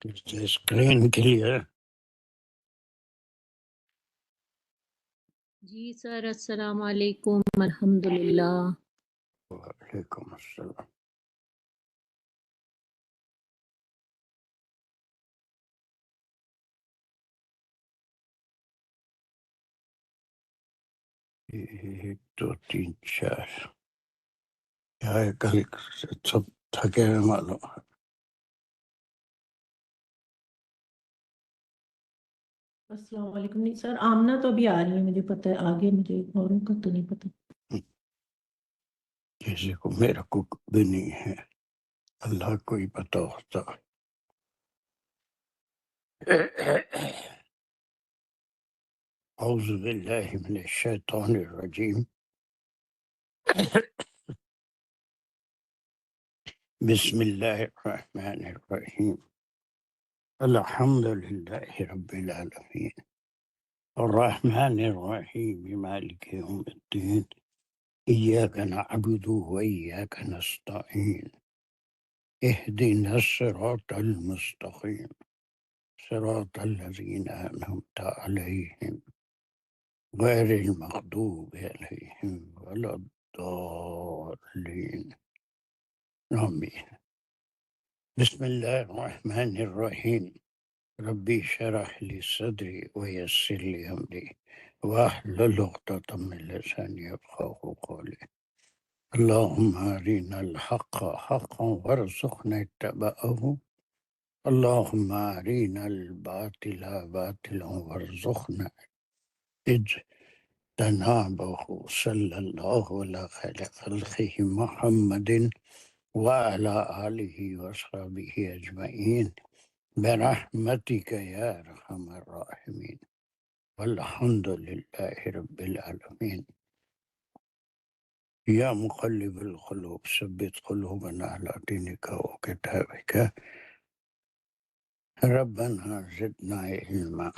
Is the screen clear? جی سر السلام علیکم الحمدللہ. وعلیکم السلام. ایک دو تین چار. کیا ہے کل سب تھکے ہوئے معلوم ہے. السلام علیکم. نہیں سر آمنہ تو ابھی آ رہی ہے، مجھے پتہ ہے، آگے مجھے اوروں کا تو نہیں پتہ. کسی کو میرا کو بھی نہیں ہے، اللہ کو ہی پتہ ہوتا. اعوذ باللہ من الشیطان الرجیم. بسم اللہ الرحمن الرحیم. الحمد للہ رب العالمین الرحمن الرحیم مالک یوم الدین ایاک نعبد و ایاک نستعین اهدنا الصراط المستقیم صراط الذین انعمت علیہم غیر المغضوب علیہم ولا الضالین آمین. بسم اللہ الرحمن الرحیم. ربی شرح لی صدری ویسر لی امری واحلل عقدۃ من لسانی یفقہوا قولی. اللہم ارنا الحق حقا وارزقنا اتباعہ اللہم ارنا الباطل باطلا وارزقنا اجتنابہ صلی اللہ علی خیر خلقہ محمد وعلی آلہ وصحبہ اجمعین برحمتک یا ارحم الراحمین والحمد للہ رب العالمین. یا مقلب القلوب ثبت قلوبنا على دینک وکتابک ربنا زدنا علما.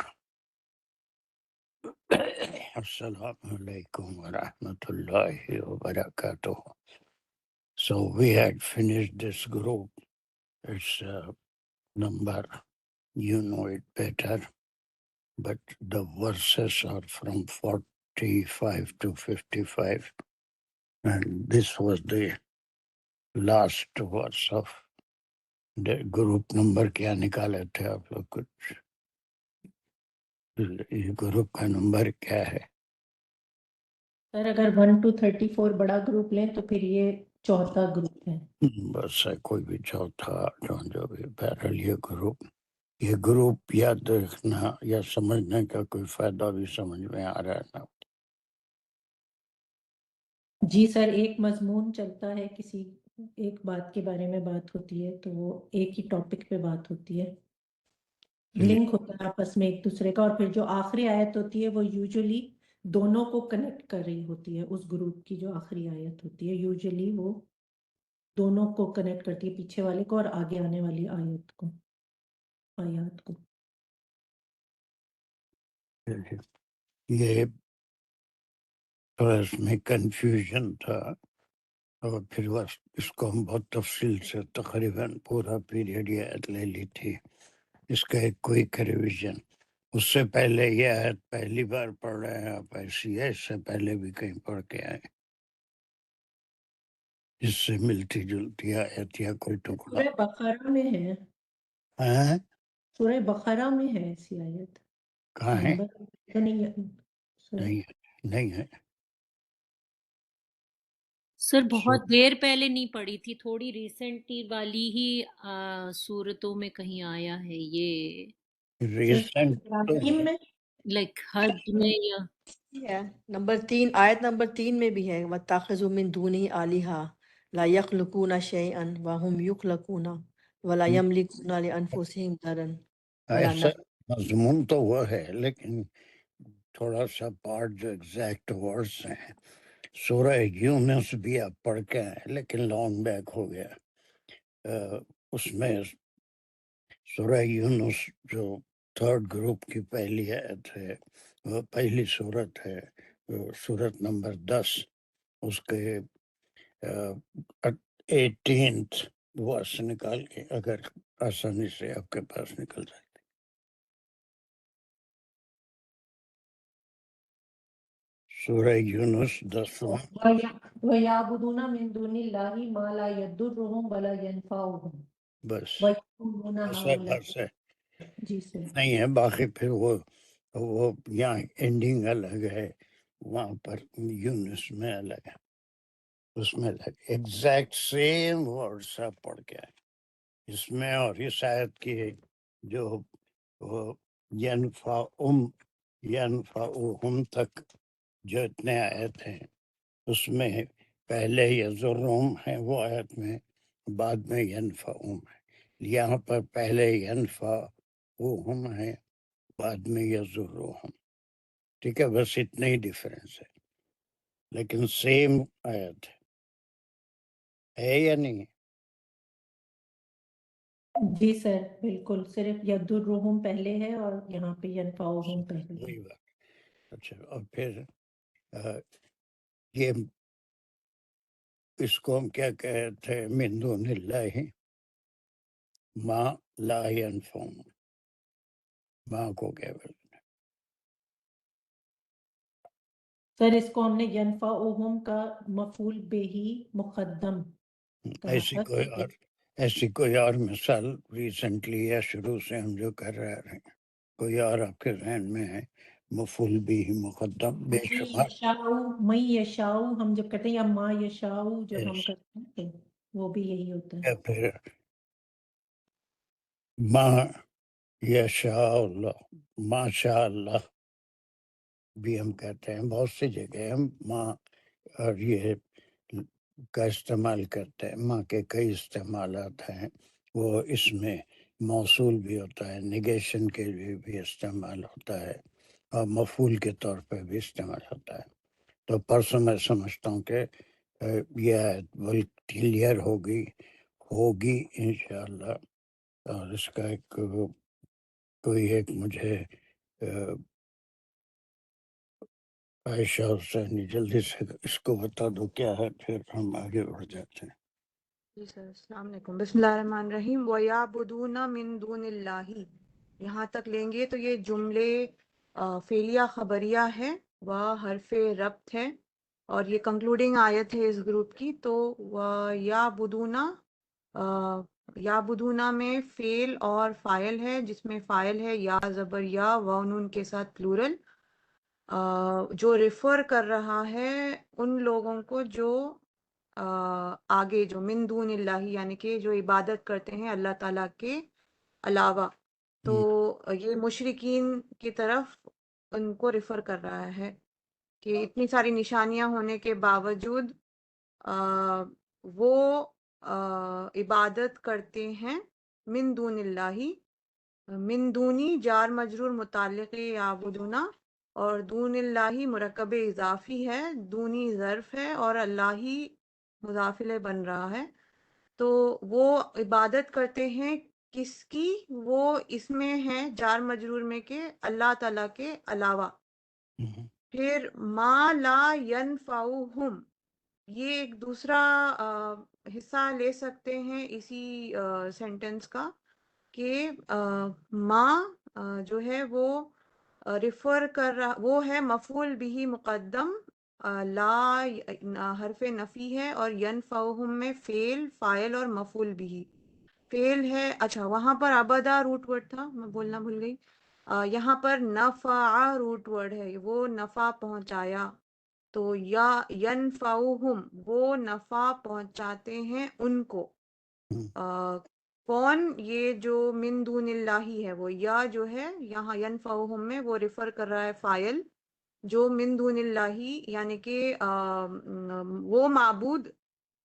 السلام علیکم ورحمۃ اللہ وبرکاتہ. So we had finished this group. It's number, you know it better, but the verses are from 45 to 55. And this was the last verse of the group number. کیا نکالے تھے آپ لوگ کچھ؟ یہ گروپ کا نمبر کیا ہے؟ سر اگر 1 to 34 بڑا گروپ لیں تو پھر یہ چوتھا گروپ ہے. بس ہے، کوئی بھی چوتھا جو بھی بہرحال یہ گروپ یاد رکھنا یا سمجھنے کا کوئی فائدہ بھی سمجھ میں آ رہا ہے نا؟ جی سر، ایک مضمون چلتا ہے، کسی ایک بات کے بارے میں بات ہوتی ہے تو وہ ایک ہی ٹاپک پہ بات ہوتی ہے، لنک ہوتا ہے آپس میں ایک دوسرے کا، اور پھر جو آخری آیت ہوتی ہے وہ یوزلی دونوں کو کنیکٹ کر رہی ہوتی ہے. اس گروپ کی جو آخری آیت ہوتی ہے یوزلی وہ دونوں کو کنیکٹ کرتی ہے، پیچھے والے کو اور آگے آنے والی آیات کو. یہ تھوڑا اس میں کنفیوژن تھا، اور پھر اس کو ہم بہت تفصیل سے تقریباً پورا پیریڈ یہ لے لی تھی. اس کا ایک کوئک ریویژن. اس سے پہلے یہ آیت پہلی بار پڑھ رہے ہیں آپ ایسی ہے؟ اس سے پہلے بھی کہیں پڑھ کے آئے اس سے ملتی جلتی آیت یا کوئی ٹکڑا؟ سورہ بقرہ میں ہے، ہاں سورہ بقرہ میں ہے ایسی آیت. کہاں ہے؟ نمبر تو نہیں ہے. نہیں نہیں ہے. سر بہت دیر پہلے نہیں پڑھی تھی، تھوڑی ریسنٹلی والی ہی صورتوں میں کہیں آیا ہے یہ، ریسنٹ تو ابراہیم میں لائک حج میں یا ہے نمبر 3، آیت نمبر 3 میں بھی ہے وَاتَّخَذُوا مِن دُونِهِ آلِهَةً لَا يَخْلُقُونَ شَيْئًا وَهُمْ يُخْلَقُونَ وَلَا يَمْلِكُونَ لِأَنفُسِهِمْ ضَرًّا وَلَا ایسا نَفْعًا. مضمون تو وہ ہے، لیکن تھوڑا سا پارٹ جو ایگزیکٹ ورڈز ہیں. سورہ یونس بھی آپ پڑھ کے ہیں لیکن لانگ بیک ہو گیا. اس میں سورہ یونس جو تھرڈ گروپ کی پہلی آیت ہے، وہ پہلی صورت ہے، صورت نمبر 10، اس کے 18th واس نکال کے اگر آسانی سے آپ کے پاس نکل جائے. سورہ یونس 10واں. وَيَعْبُدُونَ مِن دُونِ اللَّهِ مَا لَا يَضُرُّهُم وَلَا يَنفَعُهُم بس وَيَقُولُونَ ایسا هَؤُلَاءِ. بس ہے جی سر. نہیں ہے. باقی پھر وہ یہاں اینڈنگ الگ ہے، وہاں پر یونس میں الگ ہے، اس میں الگ ایگزیکٹ سیم ورڈ سب پڑھ کے آئے اس میں. اور اس آیت کی جو ینفعہم تک جو اتنے آیت ہیں اس میں پہلے یضرہم ہے وہ آیت میں، بعد میں ینفعہم ہے. یہاں پر پہلے ینفعہم ہے، بعد میں یضرہم. ٹھیک ہے، بس اتنا ہی ڈیفرنس ہے، لیکن سیم آیت ہے یا نہیں؟ جی سر بالکل، صرف یدرہم پہلے ہے اور یہاں پہ ینفعہم پہلے ہے. وہی بات. اچھا، اور پھر یہ اس کو ہم کیا کہتے ہیں؟ من دون اللہ ما لا ینفعون. ماں کو کیا بولتے سر اس کو ہم نے ینفعہم کا مفعول بہی مقدم ہیں؟ کہا تھا. ایسی کوئی اور مثال ریسنٹلی یا شروع سے ہم جو کر رہے ہیں، کوئی اور آپ کے ذہن میں ہے مفعول بھی مقدم بے شمار؟ میں یشاؤ ہم جب کہتے ہیں یا ما یشاؤ جب ہم کرتے ہیں تو وہ بھی یہی ہوتا ہے. یا پھر ما یشاء اللہ، ما شاء اللہ بھی ہم کہتے ہیں. بہت سی جگہ ہم ماں اور یہ کا استعمال کرتے ہیں. ماں کے کئی استعمالات ہیں. وہ اس میں موصول بھی ہوتا ہے، نگیشن کے لیے بھی استعمال ہوتا ہے، اور مفعول کے طور پہ بھی استعمال ہوتا ہے. تو پرسوں میں سمجھتا ہوں کہ یہ آیت کلیئر ہوگی انشاءاللہ. اور اس کا کوئی ایک مجھے عائشہ حسینی جلدی سے اس کو بتا دو کیا ہے، پھر ہم آگے بڑھ جاتے ہیں. جی سر، السلام علیکم. بسم اللہ الرحمن الرحیم. وَيَعْبُدُونَ مِن دُونِ اللَّهِ، یہاں تک لیں گے تو یہ جملے فعلیہ خبریہ ہے، و حرف ربط ہے، اور یہ کنکلوڈنگ آیت ہے اس گروپ کی. تو یعبدون میں فعل اور فاعل ہے، جس میں فاعل ہے یا زبر یا و نون کے ساتھ پلورل، جو ریفر کر رہا ہے ان لوگوں کو جو آگے جو من دون اللہ یعنی کہ جو عبادت کرتے ہیں اللہ تعالیٰ کے علاوہ. تو یہ مشرکین کی طرف ان کو ریفر کر رہا ہے کہ اتنی ساری نشانیاں ہونے کے باوجود وہ عبادت کرتے ہیں من دون اللہ. من دونی جار مجرور متعلق یعبدون، اور دون اللہ مرکب اضافی ہے، دونی ظرف ہے اور اللہ ہی مضاف الیہ بن رہا ہے. تو وہ عبادت کرتے ہیں کس کی؟ وہ اس میں ہے جار مجرور میں کہ اللہ تعالیٰ کے علاوہ. پھر ما لا ینفعہم، یہ ایک دوسرا حصہ لے سکتے ہیں اسی سینٹنس کا کہ ما جو ہے وہ ریفر کر رہا، وہ ہے مفعول بھی مقدم، لا حرف نفی ہے، اور ینفعہم میں فعل فاعل اور مفعول بھی. فعل ہے، اچھا وہاں پر ابدا روٹ ورڈ تھا، میں بولنا بھول گئی. یہاں پر نفع روٹ ورڈ ہے، وہ نفع پہنچایا. تو یا ینفعہم، وہ نفع پہنچاتے ہیں ان کو. کون؟ یہ جو من دون اللہ ہے، وہ یا جو ہے یہاں ینفعہم میں وہ ریفر کر رہا ہے فاعل جو من دون اللہ یعنی کہ وہ معبود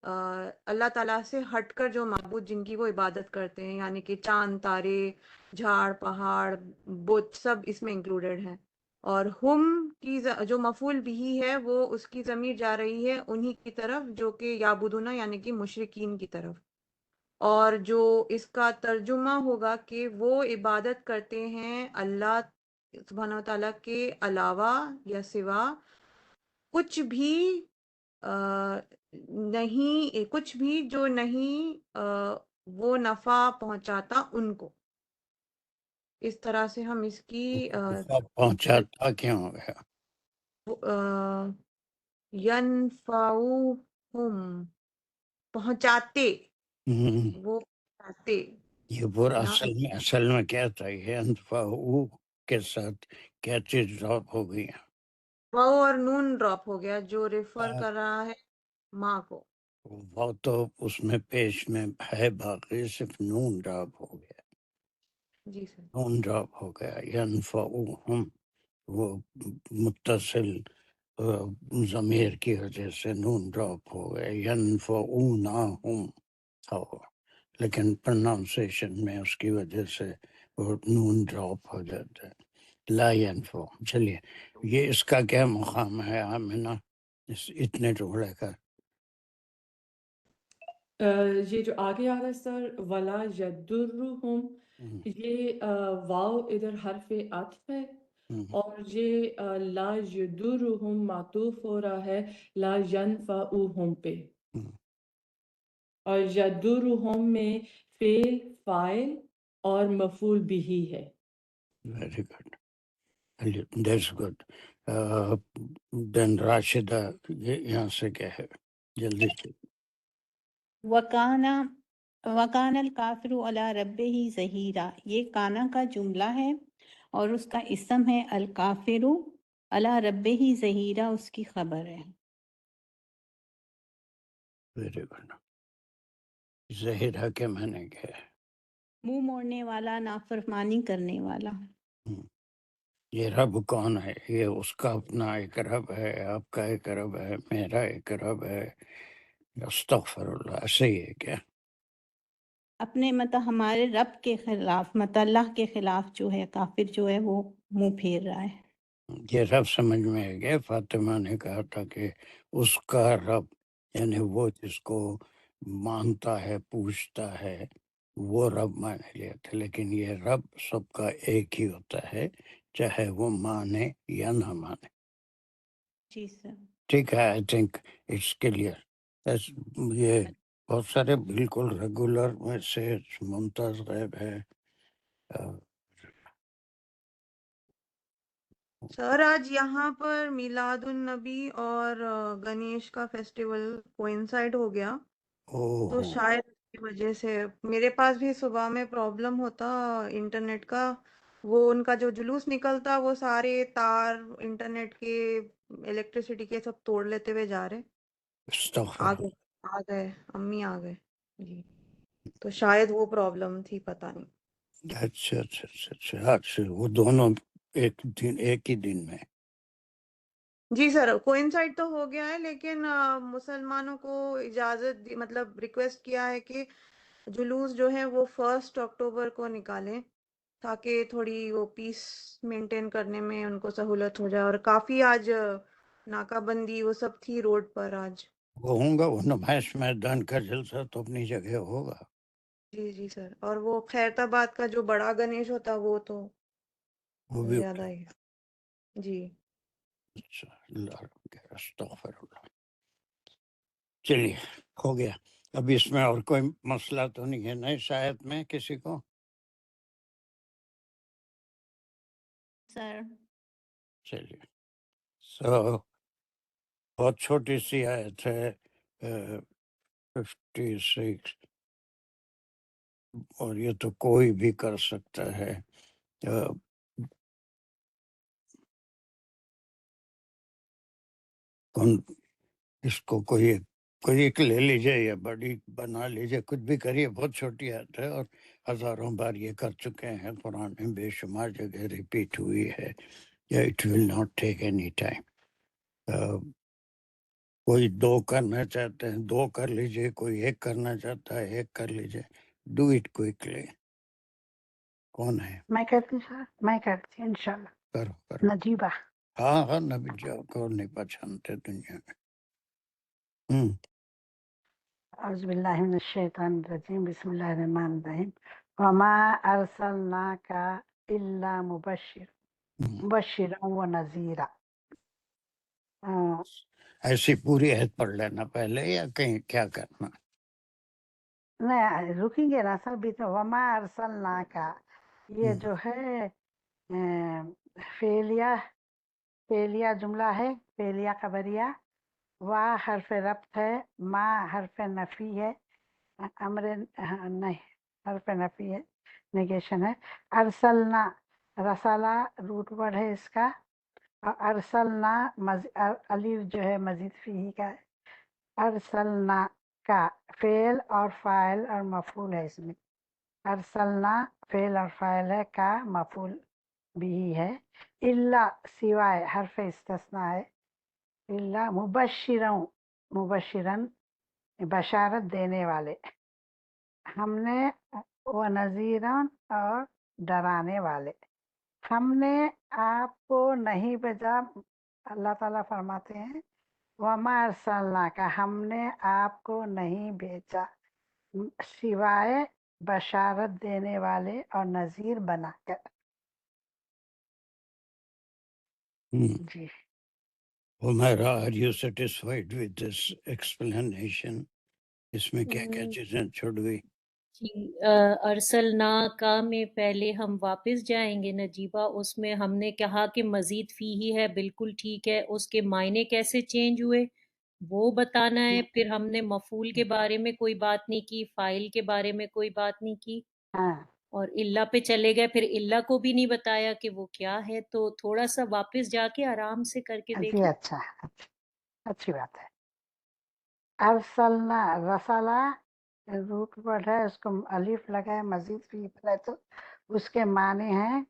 اللہ تعالیٰ سے ہٹ کر جو معبود جن کی وہ عبادت کرتے ہیں، یعنی کہ چاند تارے جھاڑ پہاڑ بت سب اس میں انکلوڈیڈ ہیں. اور ہم کی جو مفعول بھی ہے وہ اس کی ضمیر جا رہی ہے انہی کی طرف جو کہ یعبدون یعنی کہ مشرکین کی طرف. اور جو اس کا ترجمہ ہوگا کہ وہ عبادت کرتے ہیں اللہ سبحانہ و تعالیٰ کے علاوہ یا سوا کچھ بھی نہیں کچھ بھی جو نہیں وہ نفع پہنچاتا ان کو. اس طرح سے ہم اس کی پہنچاتا کیوں ہو گیا؟ ینفعوہم پہنچاتے، وہ پہنچاتے یہ پورا نہ اصل میں کیا تھا؟ یہ انفعو کے ساتھ کیا چیز ڈراپ ہو گئی؟ واو اور نون ڈراپ ہو گیا جو ریفر کر رہا ہے ماں کو. وہ تو اس میں پیش میں ہے، باقی صرف نون ڈراپ ہو گیا. جی سر. نون ڈراپ ہو گیا. ینفعوہم وہ متصل ضمیر کی وجہ سے نون ڈراپ ہو گیا. ینفعونہم ہو، لیکن پروننسیشن میں اس کی وجہ سے وہ نون ڈراپ ہو جاتا ہے. لا ینفع. چلیے یہ اس کا کیا مقام ہے آمنہ اتنے ٹکڑے کا؟ یہ جو آگے آ رہا ہے سر ولا یدرہم، یہ واو ادھر حرف عطف ہے، اور یہ لا یدرہم معطوف ہو رہا ہے لا ینفعوہم پہ، اور یدرہم میں فعل فاعل اور مفعول بھی ہے. Very good, that's good. Then Rashida یہاں سے کیا ہے جلدی سے؟ وَكَانَ الْكَافِرُ عَلَى رَبِّهِ ظَهِيرًا، یہ کانا کا جملہ ہے اور اس کا اسم ہے الکافر، علی ربہ ظہیرہ اس کی خبر ہے. Very good. ظہیرہ کے معنی کیا ہے؟ منہ موڑنے والا، نافرمانی کرنے والا. یہ رب کون ہے؟ یہ اس کا اپنا ایک رب ہے، آپ کا ایک رب ہے، میرا ایک رب ہے. استغفر اللہ، ایسے ہی ہے کیا؟ اپنے ہمارے رب کے خلاف اللہ کے خلاف جو ہے کافر جو ہے وہ منہ پھیر رہا ہے. یہ رب سمجھ میں ہے گیا. فاطمہ نے کہا تھا کہ اس کا رب یعنی وہ جس کو مانتا ہے پوچھتا ہے وہ رب مان لیا تھا، لیکن یہ رب سب کا ایک ہی ہوتا ہے چاہے وہ مانے یا نہ مانے. جی سر. ٹھیک ہے، آئی تھنک اٹس کلیئر. یہ بہت سارے بالکل ریگولر میں سے ممتاز غیب ہے. سر آج یہاں پر میلاد النبی اور گنیش کا فیسٹیول کوئنسائڈ ہو گیا، تو شاید اس کی وجہ سے میرے پاس بھی صبح میں پرابلم ہوتا انٹرنیٹ کا. وہ ان کا جو جلوس نکلتا وہ سارے تار انٹرنیٹ کے الیکٹریسٹی کے سب توڑ لیتے ہوئے جا رہے. آ گئے امی آ گئے جی، تو شاید وہ پرابلم تھی، پتہ نہیں. اچھا اچھا اچھا اچھا. اچھا وہ دونوں ایک ہی دن میں؟ جی سر کوئنسائڈ تو ہو گیا ہے، لیکن مسلمانوں کو اجازت مطلب ریکویسٹ کیا ہے کہ جلوس جو ہے وہ 1 اکتوبر کو نکالیں تاکہ تھوڑی وہ پیس مینٹین کرنے میں ان کو سہولت ہو جائے. اور کافی آج ناکہ بندی وہ سب تھی روڈ پر آج. وہ ہوں گا، وہ نمائش میدان کا جلسہ تو اپنی جگہ ہوگا. جی جی سر. اور وہ خیرت آباد کا جو بڑا گنیش ہوتا وہ تو وہ بھی زیادہ ہی جی. اچھا، اللہ استغفر اللہ. چلیے ہو گیا. اب اس میں اور کوئی مسئلہ تو نہیں ہے نئے شاید میں کسی کو؟ سر چلیے بہت چھوٹی سی آیت ہے 56، اور یہ تو کوئی بھی کر سکتا ہے. اس کو کوئی ایک لے لیجئے یا بڑی بنا لیجئے، کچھ بھی کریے. بہت چھوٹی آیت ہے اور ہزاروں بار یہ کر چکے ہیں قرآن میں، بے شمار جگہ ریپیٹ ہوئی ہے. It will not take any time. کوئی 2 کرنا چاہتے ہیں 2 کر لیجئے، کوئی 1 کرنا چاہتا ہے 1 کر لیجئے. Do it quickly. کون ہے؟ میں کرتی ہوں سر، میں کرتی ہوں انشاءاللہ. کرو. نجیبہ. ہاں نبی جاؤ کو نہیں پہچانتے دنیا میں. اعوذ باللہ من الشیطان الرجیم، بسم اللہ الرحمن الرحیم. وما ارسلناک الا مبشرا ونذیرا. ایسی پوری عہد پڑھ لینا پہلے یا کہیں کیا کرنا؟ نہیں رکیں گے نا سر بیچ میں وما ارسلنا کا یہ جو ہے فعلیہ جملہ ہے، فعلیہ خبریہ، وا حرف ربط ہے، ما حرف نفی ہے، امر نہیں حرف نفی ہے، نیگیشن ہے، ارسلنا رسالہ روٹ ورڈ ہے اس کا، اور ارسلنا الف جو ہے مزید فی کا ہے، ارسلنا کا فعل اور فاعل اور مفعول ہے اس میں، ارسلنا فعل اور فاعل ہے، کا مفعول بھی ہے، الا سوائے حرف استثناء ہے، الا مبشرن بشارت دینے والے، ہم نے وہ نذیرن اور ڈرانے والے، ہم نے آپ کو نہیں بھیجا، اللہ تعالیٰ فرماتے ہیں وما ارسلناک ہم نے آپ کو نہیں بھیجا سوائے بشارت دینے والے اور نذیر بنا کر۔ جی Humaira, are you satisfied with this explanation? اس میں کیا کیا چیزیں چھوڑ گئی؟ ارسلنا کا میں پہلے ہم واپس جائیں گے نجیبہ، اس میں ہم نے کہا کہ مزید فی ہی ہے، بالکل ٹھیک ہے، اس کے معنی کیسے چینج ہوئے وہ بتانا ہے، پھر ہم نے مفعول کے بارے میں کوئی بات نہیں کی، فاعل کے بارے میں کوئی بات نہیں کی، ہاں اور اللہ پہ چلے گئے، پھر اللہ کو بھی نہیں بتایا کہ وہ کیا ہے، تو تھوڑا سا واپس جا کے آرام سے کر کے جی دیکھیں۔ اچھا اچھی بات ہے۔ ارسلنا رسالہ روٹ ورڈ ہے، اس کو الف لگائے مزید فی ہے تو اس کے معنی ہیں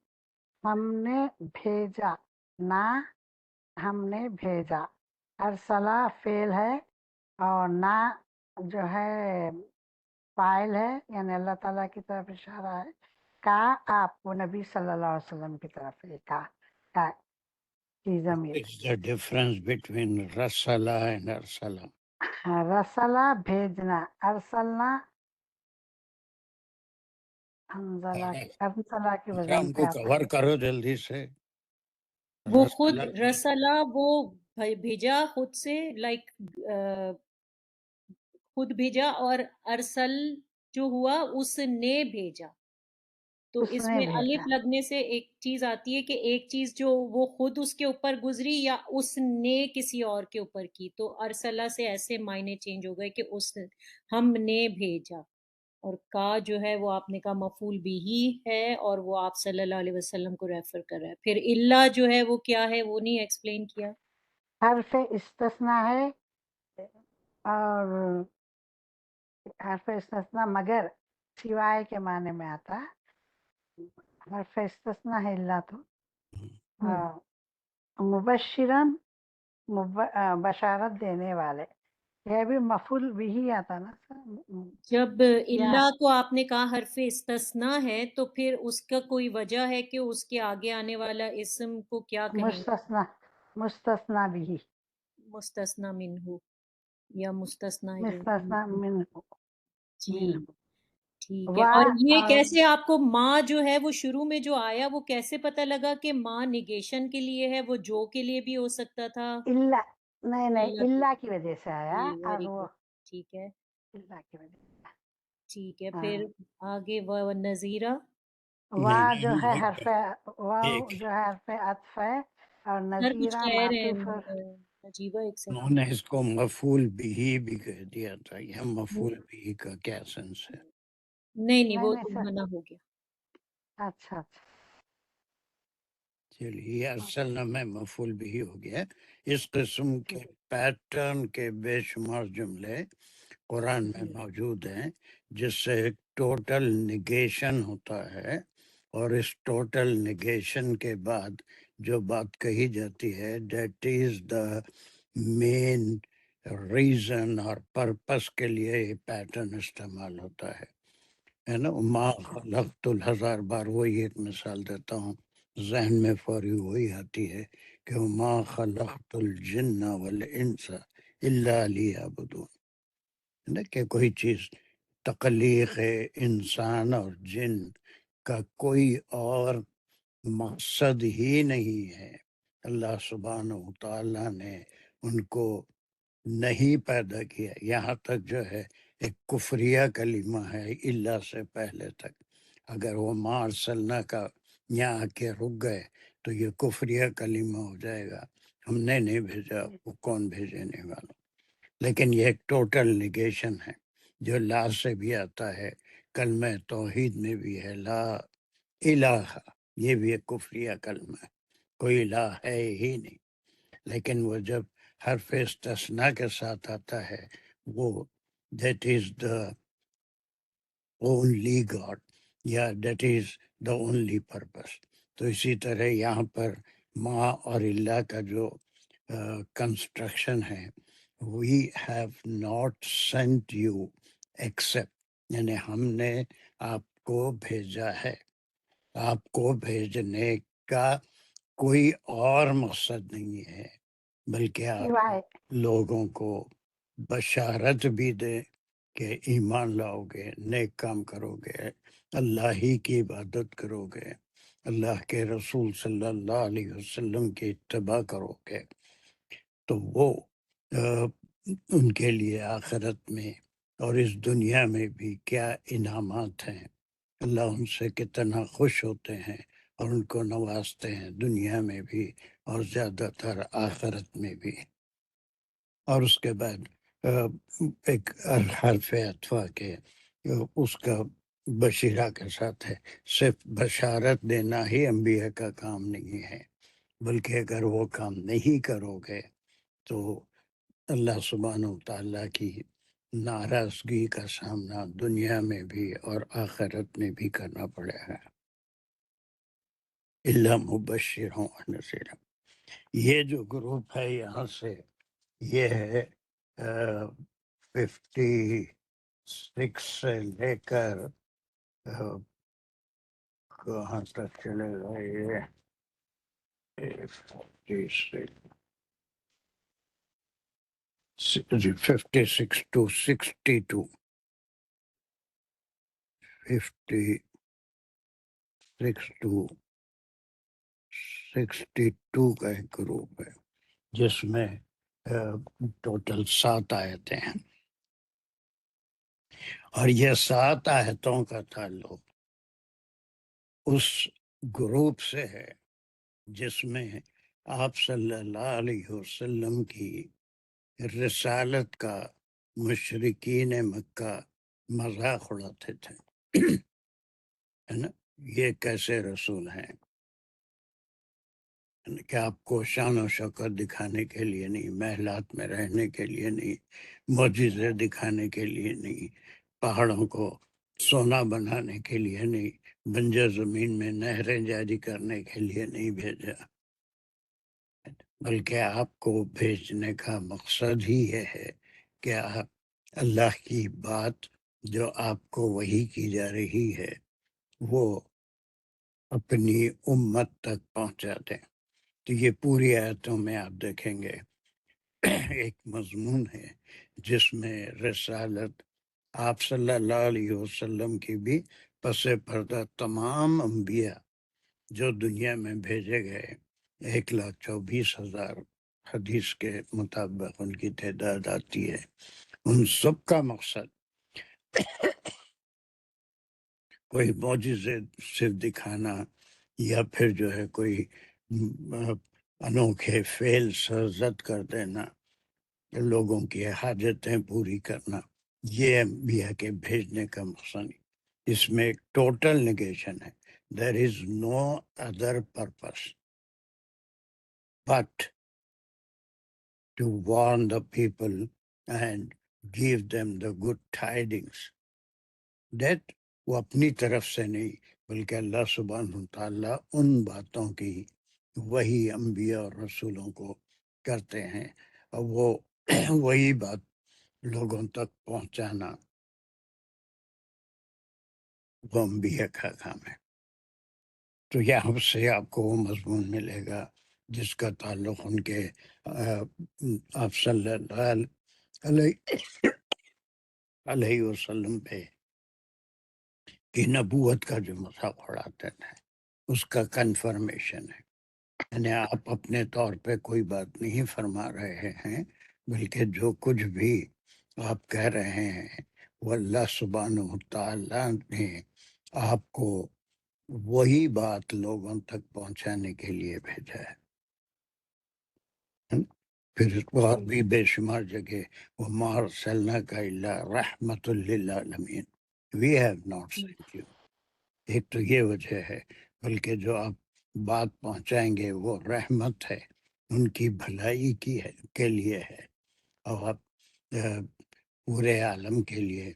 ہم نے بھیجا، نہ ہم نے بھیجا، ارسلہ فعل ہے اور نہ جو ہے فاعل ہے، یعنی اللہ تعالیٰ کی طرف اشارہ ہے، کا آپ کو نبی صلی اللہ علیہ وسلم کی طرف ہے، کا کی ضمیر It's the difference between Rasala and Arsala. رسالہ بھیجنا، ارسلنا ارسلہ کی وزن ہم پہ کو آتا کور ہے۔ کرو جلدی سے۔ وہ خود رسالہ کی رسالہ وہ بھیجا خود سے، لائک خود بھیجا، اور ارسل جو ہوا اس نے بھیجا، تو اس اس نے میں بھیجا، الف لگنے سے ایک چیز آتی ہے کہ ایک چیز جو وہ خود اس کے اوپر گزری یا اس نے کسی اور کے اوپر کی، تو ارسلہ سے ایسے معنی چینج ہو گئے کہ ہم نے بھیجا، اور کا جو ہے وہ آپ نے کہا مفعول بھی ہی ہے، اور وہ آپ صلی اللہ علیہ وسلم کو ریفر کر رہا ہے۔ پھر اللہ جو ہے وہ کیا ہے وہ نہیں ایکسپلین کیا۔ حرف استثناء ہے، اور حرف استثناء مگر سوائے کے معنی میں آتا ہے، حرف استثناء ہے اللہ تو مبشرن بشارت دینے والے، یہ بھی مفعول بھی ہی آتا نا سر، جب یا اللہ کو آپ نے کہا حرف استثناء ہے تو پھر اس کا کوئی وجہ ہے کہ اس کے آگے آنے والا اسم کو کیا کہیں گے؟ مستثنیٰ بھی، مستثنی منہ یا مستثنی مستثنیٰ من جی ٹھیک ہے۔ وا اور یہ اور کیسے آپ کو ماں جو ہے وہ شروع میں جو آیا وہ کیسے پتہ لگا کہ ماں نگیشن کے لیے ہے؟ وہ جو کے لیے بھی ہو سکتا تھا، اللہ، نہیں اللہ کے، اللہ کی وجہ سے آیا، جی اور ویری وہ گڈ، ٹھیک ہے اللہ کی وجہ سے، ٹھیک ہے۔ ہاں پھر آگے وہ نذیرہ، وا نہیں جو ہے نہیں، حرف، واو ایک جو ہے حرف عطف ہے، اور سر کچھ نذیرہ کہہ رہے معطوف، ہیں نجیبہ، ایک انہوں سیکنڈ۔ نے اس کو مفعول بھی کہہ دیا تھا، یہ مفعول بھی کا کیا سینس ہے؟ نہیں نہیں نہیں وہ نہیں تو سر، منع ہو گیا۔ اچھا اچھا چلیے ارسلنا میں مفعول بھی ہو گیا۔ اس قسم کے پیٹرن کے بے شمار جملے قرآن میں موجود ہیں جس سے ایک ٹوٹل نگیشن ہوتا ہے، اور اس ٹوٹل نگیشن کے بعد جو بات کہی جاتی ہے that is the main reason اور پرپس کے لیے یہ پیٹرن استعمال ہوتا ہے نا۔ ما خلقت الہزار بار وہی ایک مثال دیتا ہوں، ذہن میں فوری وہی آتی ہے کہ ما خلقت الجن والانس الا لیعبدون، نا کہ کوئی چیز تخلیق انسان اور جن کا کوئی اور مقصد ہی نہیں ہے، اللہ سبحانہ و تعالیٰ نے ان کو نہیں پیدا کیا. یہاں تک جو ہے ایک کفریہ کلمہ ہے اللہ سے پہلے تک. اگر وہ ما ارسلنا کا یہاں آ کے رک گئے تو یہ کفریہ کلمہ ہو جائے گا. ہم نے نہیں بھیجا، وہ کون بھیجنے والا. لیکن یہ ایک ٹوٹل نگیشن ہے جو لا سے بھی آتا ہے، کلمہ توحید میں بھی ہے لا الہ، یہ بھی ایک کفریہ کلمہ ہے، کوئی الہ ہے ہی نہیں. لیکن وہ جب حرف استثناء کے ساتھ آتا ہے وہ that is the only God یا that is the only purpose. تو اسی طرح یہاں پر ما اور اللہ کا جو کنسٹرکشن ہے، we have not sent you except, یعنی ہم نے آپ کو بھیجا ہے. آپ کو بھیجنے کا کوئی اور مقصد نہیں ہے بلکہ آپ سوائے لوگوں کو بشارت بھی دے کہ ایمان لاؤ گے، نیک کام کرو گے، اللہ ہی کی عبادت کرو گے، اللہ کے رسول صلی اللہ علیہ وسلم کی اتباع کرو گے، تو وہ ان کے لیے آخرت میں اور اس دنیا میں بھی کیا انعامات ہیں. اللہ ان سے کتنا خوش ہوتے ہیں اور ان کو نوازتے ہیں دنیا میں بھی اور زیادہ تر آخرت میں بھی. اور اس کے بعد ایک حرف اطفا کے اس کا بشیرہ کے ساتھ ہے. صرف بشارت دینا ہی انبیاء کا کام نہیں ہے، بلکہ اگر وہ کام نہیں کرو گے تو اللہ سبحانہ و تعالیٰ کی ناراضگی کا سامنا دنیا میں بھی اور آخرت میں بھی کرنا پڑے گا. اللہ مبشر و نذیرا. یہ جو گروپ ہے یہاں سے یہ ہے 56 سے لے کر کہاں تک چلے گا یہ 56 to 62 56 to 62 کا ایک گروپ ہے جس میں ٹوٹل 7 آیتیں ہیں، اور یہ 7 آیتوں کا تعلق اس گروپ سے ہے جس میں آپ صلی اللہ علیہ وسلم کی رسالت کا مشرکین مکہ مذاق اڑاتے تھے، ہے نا. یہ کیسے رسول ہیں کہ آپ کو شان و شوکت دکھانے کے لیے نہیں، محلات میں رہنے کے لیے نہیں، معجزے دکھانے کے لیے نہیں، پہاڑوں کو سونا بنانے کے لیے نہیں، بنجر زمین میں نہریں جاری کرنے کے لیے نہیں بھیجا، بلکہ آپ کو بھیجنے کا مقصد ہی یہ ہے کہ آپ اللہ کی بات جو آپ کو وحی کی جا رہی ہے وہ اپنی امت تک پہنچا دیں. تو یہ پوری آیتوں میں آپ دیکھیں گے ایک مضمون ہے جس میں رسالت آپ صلی اللہ علیہ وسلم کی بھی پس پردہ تمام انبیاء جو دنیا میں بھیجے گئے 1,24,000 حدیث کے مطابق ان کی تعداد آتی ہے، ان سب کا مقصد کوئی معجزے صرف دکھانا یا پھر جو ہے کوئی انوکھے فعل سرزد کر دینا، لوگوں کی حاجتیں پوری کرنا، یہ انبیاء کے بھیجنے کا مقصد نہیں. اس میں ایک ٹوٹل نگیشن ہے. There is no other purpose but to warn the people and give them the good tidings. That وہ اپنی طرف سے نہیں بلکہ اللہ سبحانہ تعالیٰ ان باتوں کی وہی انبیاء اور رسولوں کو کرتے ہیں، اور وہ وہی بات لوگوں تک پہنچانا وہ انبیاء کا کام ہے. تو یہاں سے آپ کو وہ مضمون ملے گا جس کا تعلق ان کے آپ صلی اللہ علیہ وسلم پہ کی نبوت کا جو مذاق اڑاتے ہیں اس کا کنفرمیشن ہے. یعنی آپ اپنے طور پہ کوئی بات نہیں فرما رہے ہیں بلکہ جو کچھ بھی آپ کہہ رہے ہیں وہ اللہ سبحانہ وتعالیٰ نے آپ کو وہی بات لوگوں تک پہنچانے کے لیے بھیجا ہے۔ پھر اور بھی بے شمار جگہ وَمَا أَرْسَلْنَاكَ إِلَّا رَحْمَةً لِّلْعَالَمِينَ We have not sent you۔ ایک تو یہ وجہ ہے، بلکہ جو آپ بات پہنچائیں گے وہ رحمت ہے، ان کی بھلائی کی ہے کے لیے ہے، اور آپ پورے عالم کے لیے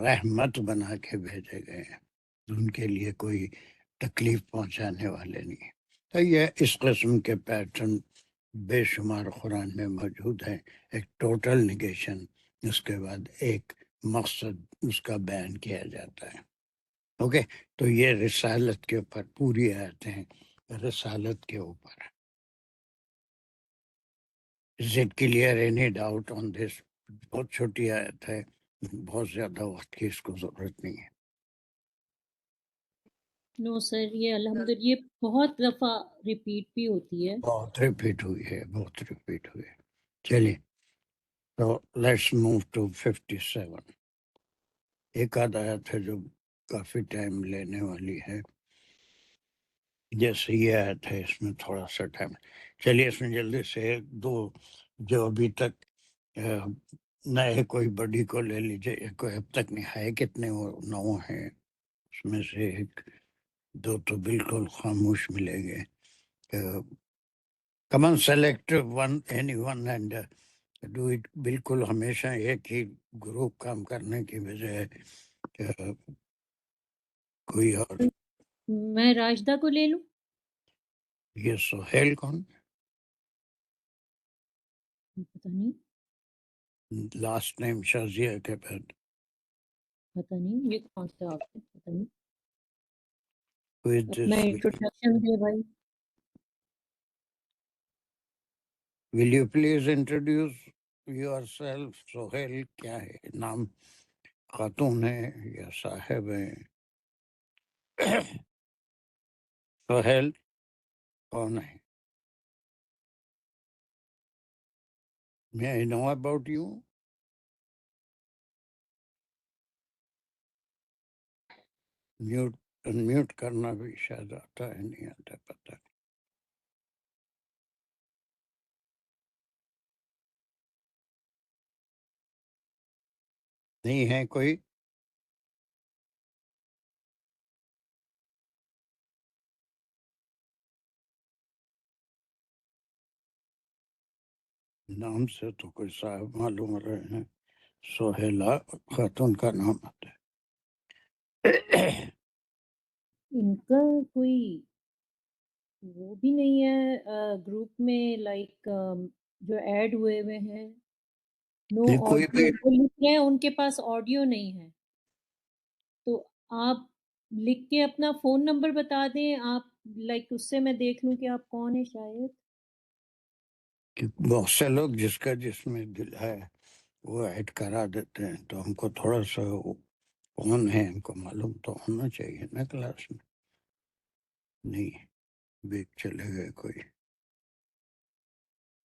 رحمت بنا کے بھیجے گئے ہیں، ان کے لیے کوئی تکلیف پہنچانے والے نہیں۔ تو یہ اس قسم کے پیٹرن بے شمار قرآن میں موجود ہیں۔ ایک ٹوٹل نگیشن، اس کے بعد ایک مقصد اس کا بیان کیا جاتا ہے۔ اوکے، تو یہ رسالت کے اوپر پوری آیتیں ہیں، رسالت کے اوپر۔ Is it clear? Any doubt on this؟ بہت چھوٹی آیت ہے، بہت زیادہ وقت کی اس کو ضرورت نہیں ہے۔ نو سر، یہ الحمدللہ یہ بہت دفعہ ریپیٹ بھی ہوتی ہے۔ بہت ریپیٹ ہوئی ہے، بہت ریپیٹ ہوئی ہے۔ چلیے، تو لیٹس موو ٹو 57۔ ایک آدھ آیت ہے جو کافی ٹائم لینے والی ہے، جیسے یہ آیت ہے، اس میں تھوڑا سا ٹائم۔ چلیے اس میں جلدی سے ایک دو جو ابھی تک نئے کوئی بڑی کو لے لیجیے، کوئی اب تک نہیں ہے، کتنے وہ 9 ہیں، اس میں سے ایک دو تو بالکل خاموش ملیں گے۔ Come on select one any one and do it. بالکل ہمیشہ ایک ہی گروپ کام کرنے کی بجائے کوئی اور۔ میں راشدہ کو لے لوں؟ یہ سہیل کون؟ پتہ نہیں، لاسٹ نیم شازیہ کے بعد پتہ نہیں یہ کون سا آپ ہے، پتہ نہیں۔ who is اپنا this? انٹروڈکشن دے بھائی۔ Will you please introduce yourself؟ Sohail کیا ہے نام؟ خاتون ہے یا صاحب ہیں؟ سہیل کون ہے؟ May I know about you؟ Mute unmute کرنا بھی شاید آتا ہے، نہیں آتا پتہ نہیں۔ نہیں ہے کوئی؟ نام سے تو کوئی صاحب معلوم ہو رہے ہیں، سہیلا خاتون کا نام آتا ہے۔ ان کا کوئی وہ بھی نہیں ہے گروپ میں، لائک جو ایڈ ہوئے ہوئے ہیں، نو کوئی بھی آڈیو وہ لکھ رہے ہیں، ان کے پاس آڈیو نہیں ہے۔ تو آپ لکھ کے اپنا فون نمبر بتا دیں، آپ لائک اس سے میں دیکھ لوں کہ آپ کون ہیں شاید۔ بہت سے لوگ جس کا جس میں دل ہے وہ ایڈ کرا دیتے ہیں، تو ہم کو تھوڑا سا کون ہے ہم کو معلوم تو ہونا چاہیے نا کلاس میں۔ نہیں، بیگ چلے گئے، کوئی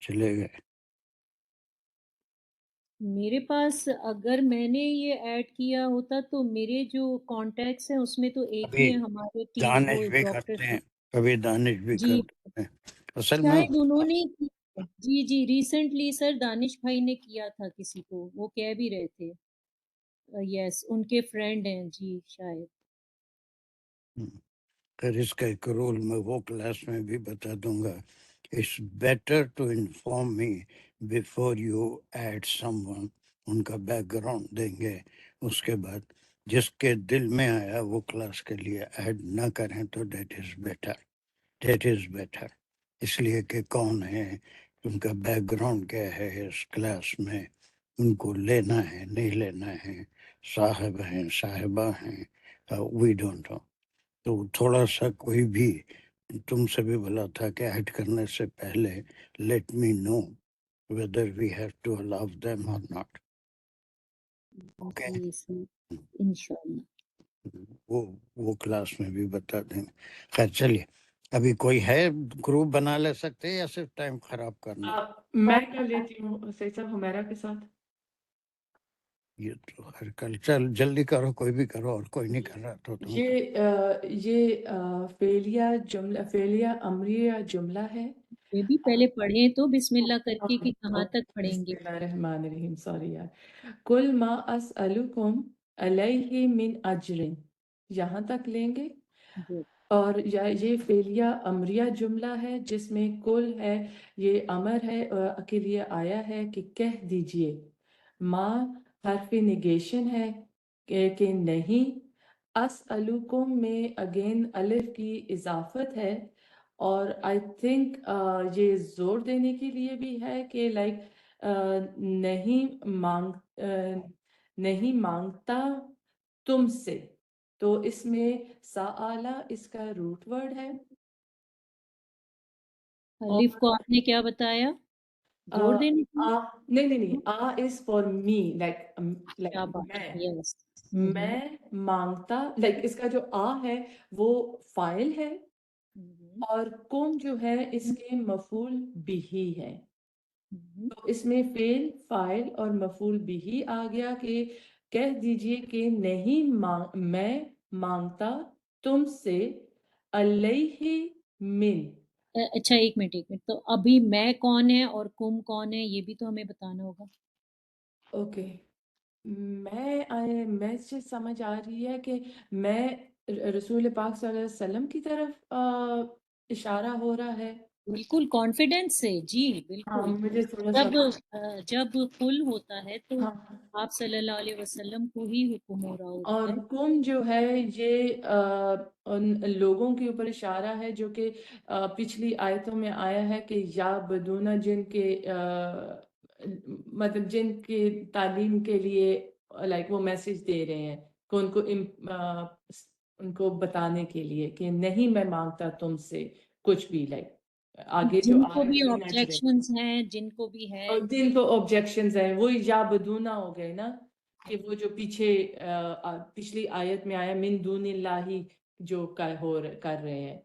چلے گئے۔ میرے پاس اگر میں نے یہ ایڈ کیا ہوتا تو میرے جو کانٹیکٹس ہیں اس میں تو ایک ہی کبھی ہے ہمارے ٹیم، وہ دانش بھی ڈاکٹر۔ کرتے ہیں، کبھی دانش بھی جی کرتے ہیں۔ اصل میں شاید انہوں نے کیا، جی جی ریسنٹلی سر دانش بھائی نے کیا تھا کسی کو، وہ کہہ بھی رہے تھے یس ان کے فرینڈ ہیں جی شاید۔ پھر اس کا ایک رول میں وہ کلاس میں بھی بتا دوں گا۔ It's better to inform me before you add someone. ان کا بیک گراؤنڈ دیں گے، اس کے بعد جس کے دل میں آیا وہ کلاس کے لیے ایڈ نہ کریں تو that is better, that is better. اس لیے کہ کون ہے، ان کا بیک گراؤنڈ کیا ہے اس کلاس میں، ان کو لینا ہے نہیں لینا ہے، صاحب ہیں صاحبہ ہیں، وی ڈونٹ نو۔ تو تھوڑا سا کوئی بھی تم سے بھی بولا تھا کہ ایڈ کرنے سے پہلے let me know whether we have to allow them or not۔ Okay, جی سر انشاءاللہ۔ وہ کلاس میں بھی بتا دیں گے۔ خیر چلیے، ابھی کوئی ہے گروپ بنا لے سکتے یا صرف ٹائم خراب کرنا؟ میں کر لیتی ہوں سید صاحب حمیرہ کے ساتھ. یہ تو ہر کل چل جلدی کرو، کوئی بھی کرو، اور کوئی نہیں کر رہا تو تم کرو. یہ فعلیہ امریہ جملہ ہے. یہ بھی پہلے پڑھیں تو بسم اللہ کر کے کہ کہاں تک پڑھیں بسم گے. اللہ الرحمن الرحیم. سوری یار. کل ما اسألکم علیہ من اجر، یہاں تک لیں گے. جو اور یہ فعلیہ امریہ جملہ ہے جس میں کل ہے، یہ امر ہے کے لیے آیا ہے کہ کہہ دیجئے. ما حرف نگیشن ہے کہ نہیں. اسألکم میں اگین الف کی اضافت ہے، اور آئی تھنک یہ زور دینے کے لیے بھی ہے کہ لائک نہیں مانگتا تم سے. تو اس میں سآلہ اس کا روٹ ورڈ ہے. الف کو آپ نے کیا بتایا زور دینے کی؟ نہیں آ از فار می، لائک شاباش، یس. میں مانگتا، لائک اس کا جو آ ہے وہ فاعل ہے، اور کم جو ہے اس کے مفعول بھی ہے. تو اس میں فعل فاعل اور مفعول بھی آ گیا کہ کہہ دیجئے کہ نہیں میں مانگتا تم سے علیہ من. اچھا ایک منٹ تو ابھی میں کون ہے اور کم کون ہے یہ بھی تو ہمیں بتانا ہوگا. اوکے. میں سے سمجھ آ رہی ہے کہ میں رسول پاک صلی اللہ علیہ وسلم کی طرف اشارہ ہو رہا ہے. بالکل کانفیڈنس سے، جی بالکل. مجھے تھوڑا سا جب قل ہوتا ہے تو ہاں. آپ صلی اللہ علیہ وسلم کو ہی حکم ہو رہا ہوتا اور ہے. کم جو ہے یہ ان لوگوں کے اوپر اشارہ ہے جو کہ پچھلی آیتوں میں آیا ہے کہ یا بدونا مطلب جن کے تعلیم کے لیے لائک وہ میسج دے رہے ہیں کہ ان کو بتانے کے لیے کہ نہیں میں مانگتا تم سے کچھ بھی، لائک آگے جو جن کو آیت بھی میں نظر ہے آبجیکشنز ہیں، جن کو بھی ہے اور جن کو آبجیکشنز ہیں وہی یا بدونا ہو گئے نا، کہ وہ جو پچھلی آیت میں آیا من دون اللہ جو کر رہے ہیں.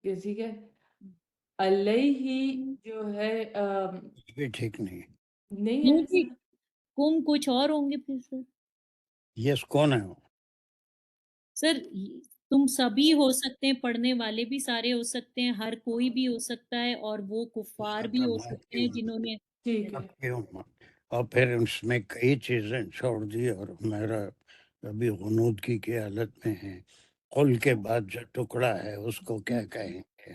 ٹھیک ہے. علیہ جو ہے یہ ٹھیک نہیں. نہیں ہے جی کم کچھ اور ہوں گے پھر سر. یس کون ہے وہ؟ سر تم سبھی ہو سکتے ہیں، پڑھنے والے بھی سارے ہو سکتے ہیں، ہر کوئی بھی ہو سکتا ہے، اور وہ کفار بھی ہو سکتے ہیں جنہوں نے. ٹھیک ہے. اور پھر اس میں کئی چیزیں چھوڑ دی، اور میرا ابھی غنود کی حالت میں ہے. قل کے بعد جو ٹکڑا ہے اس کو کیا کہیں گے؟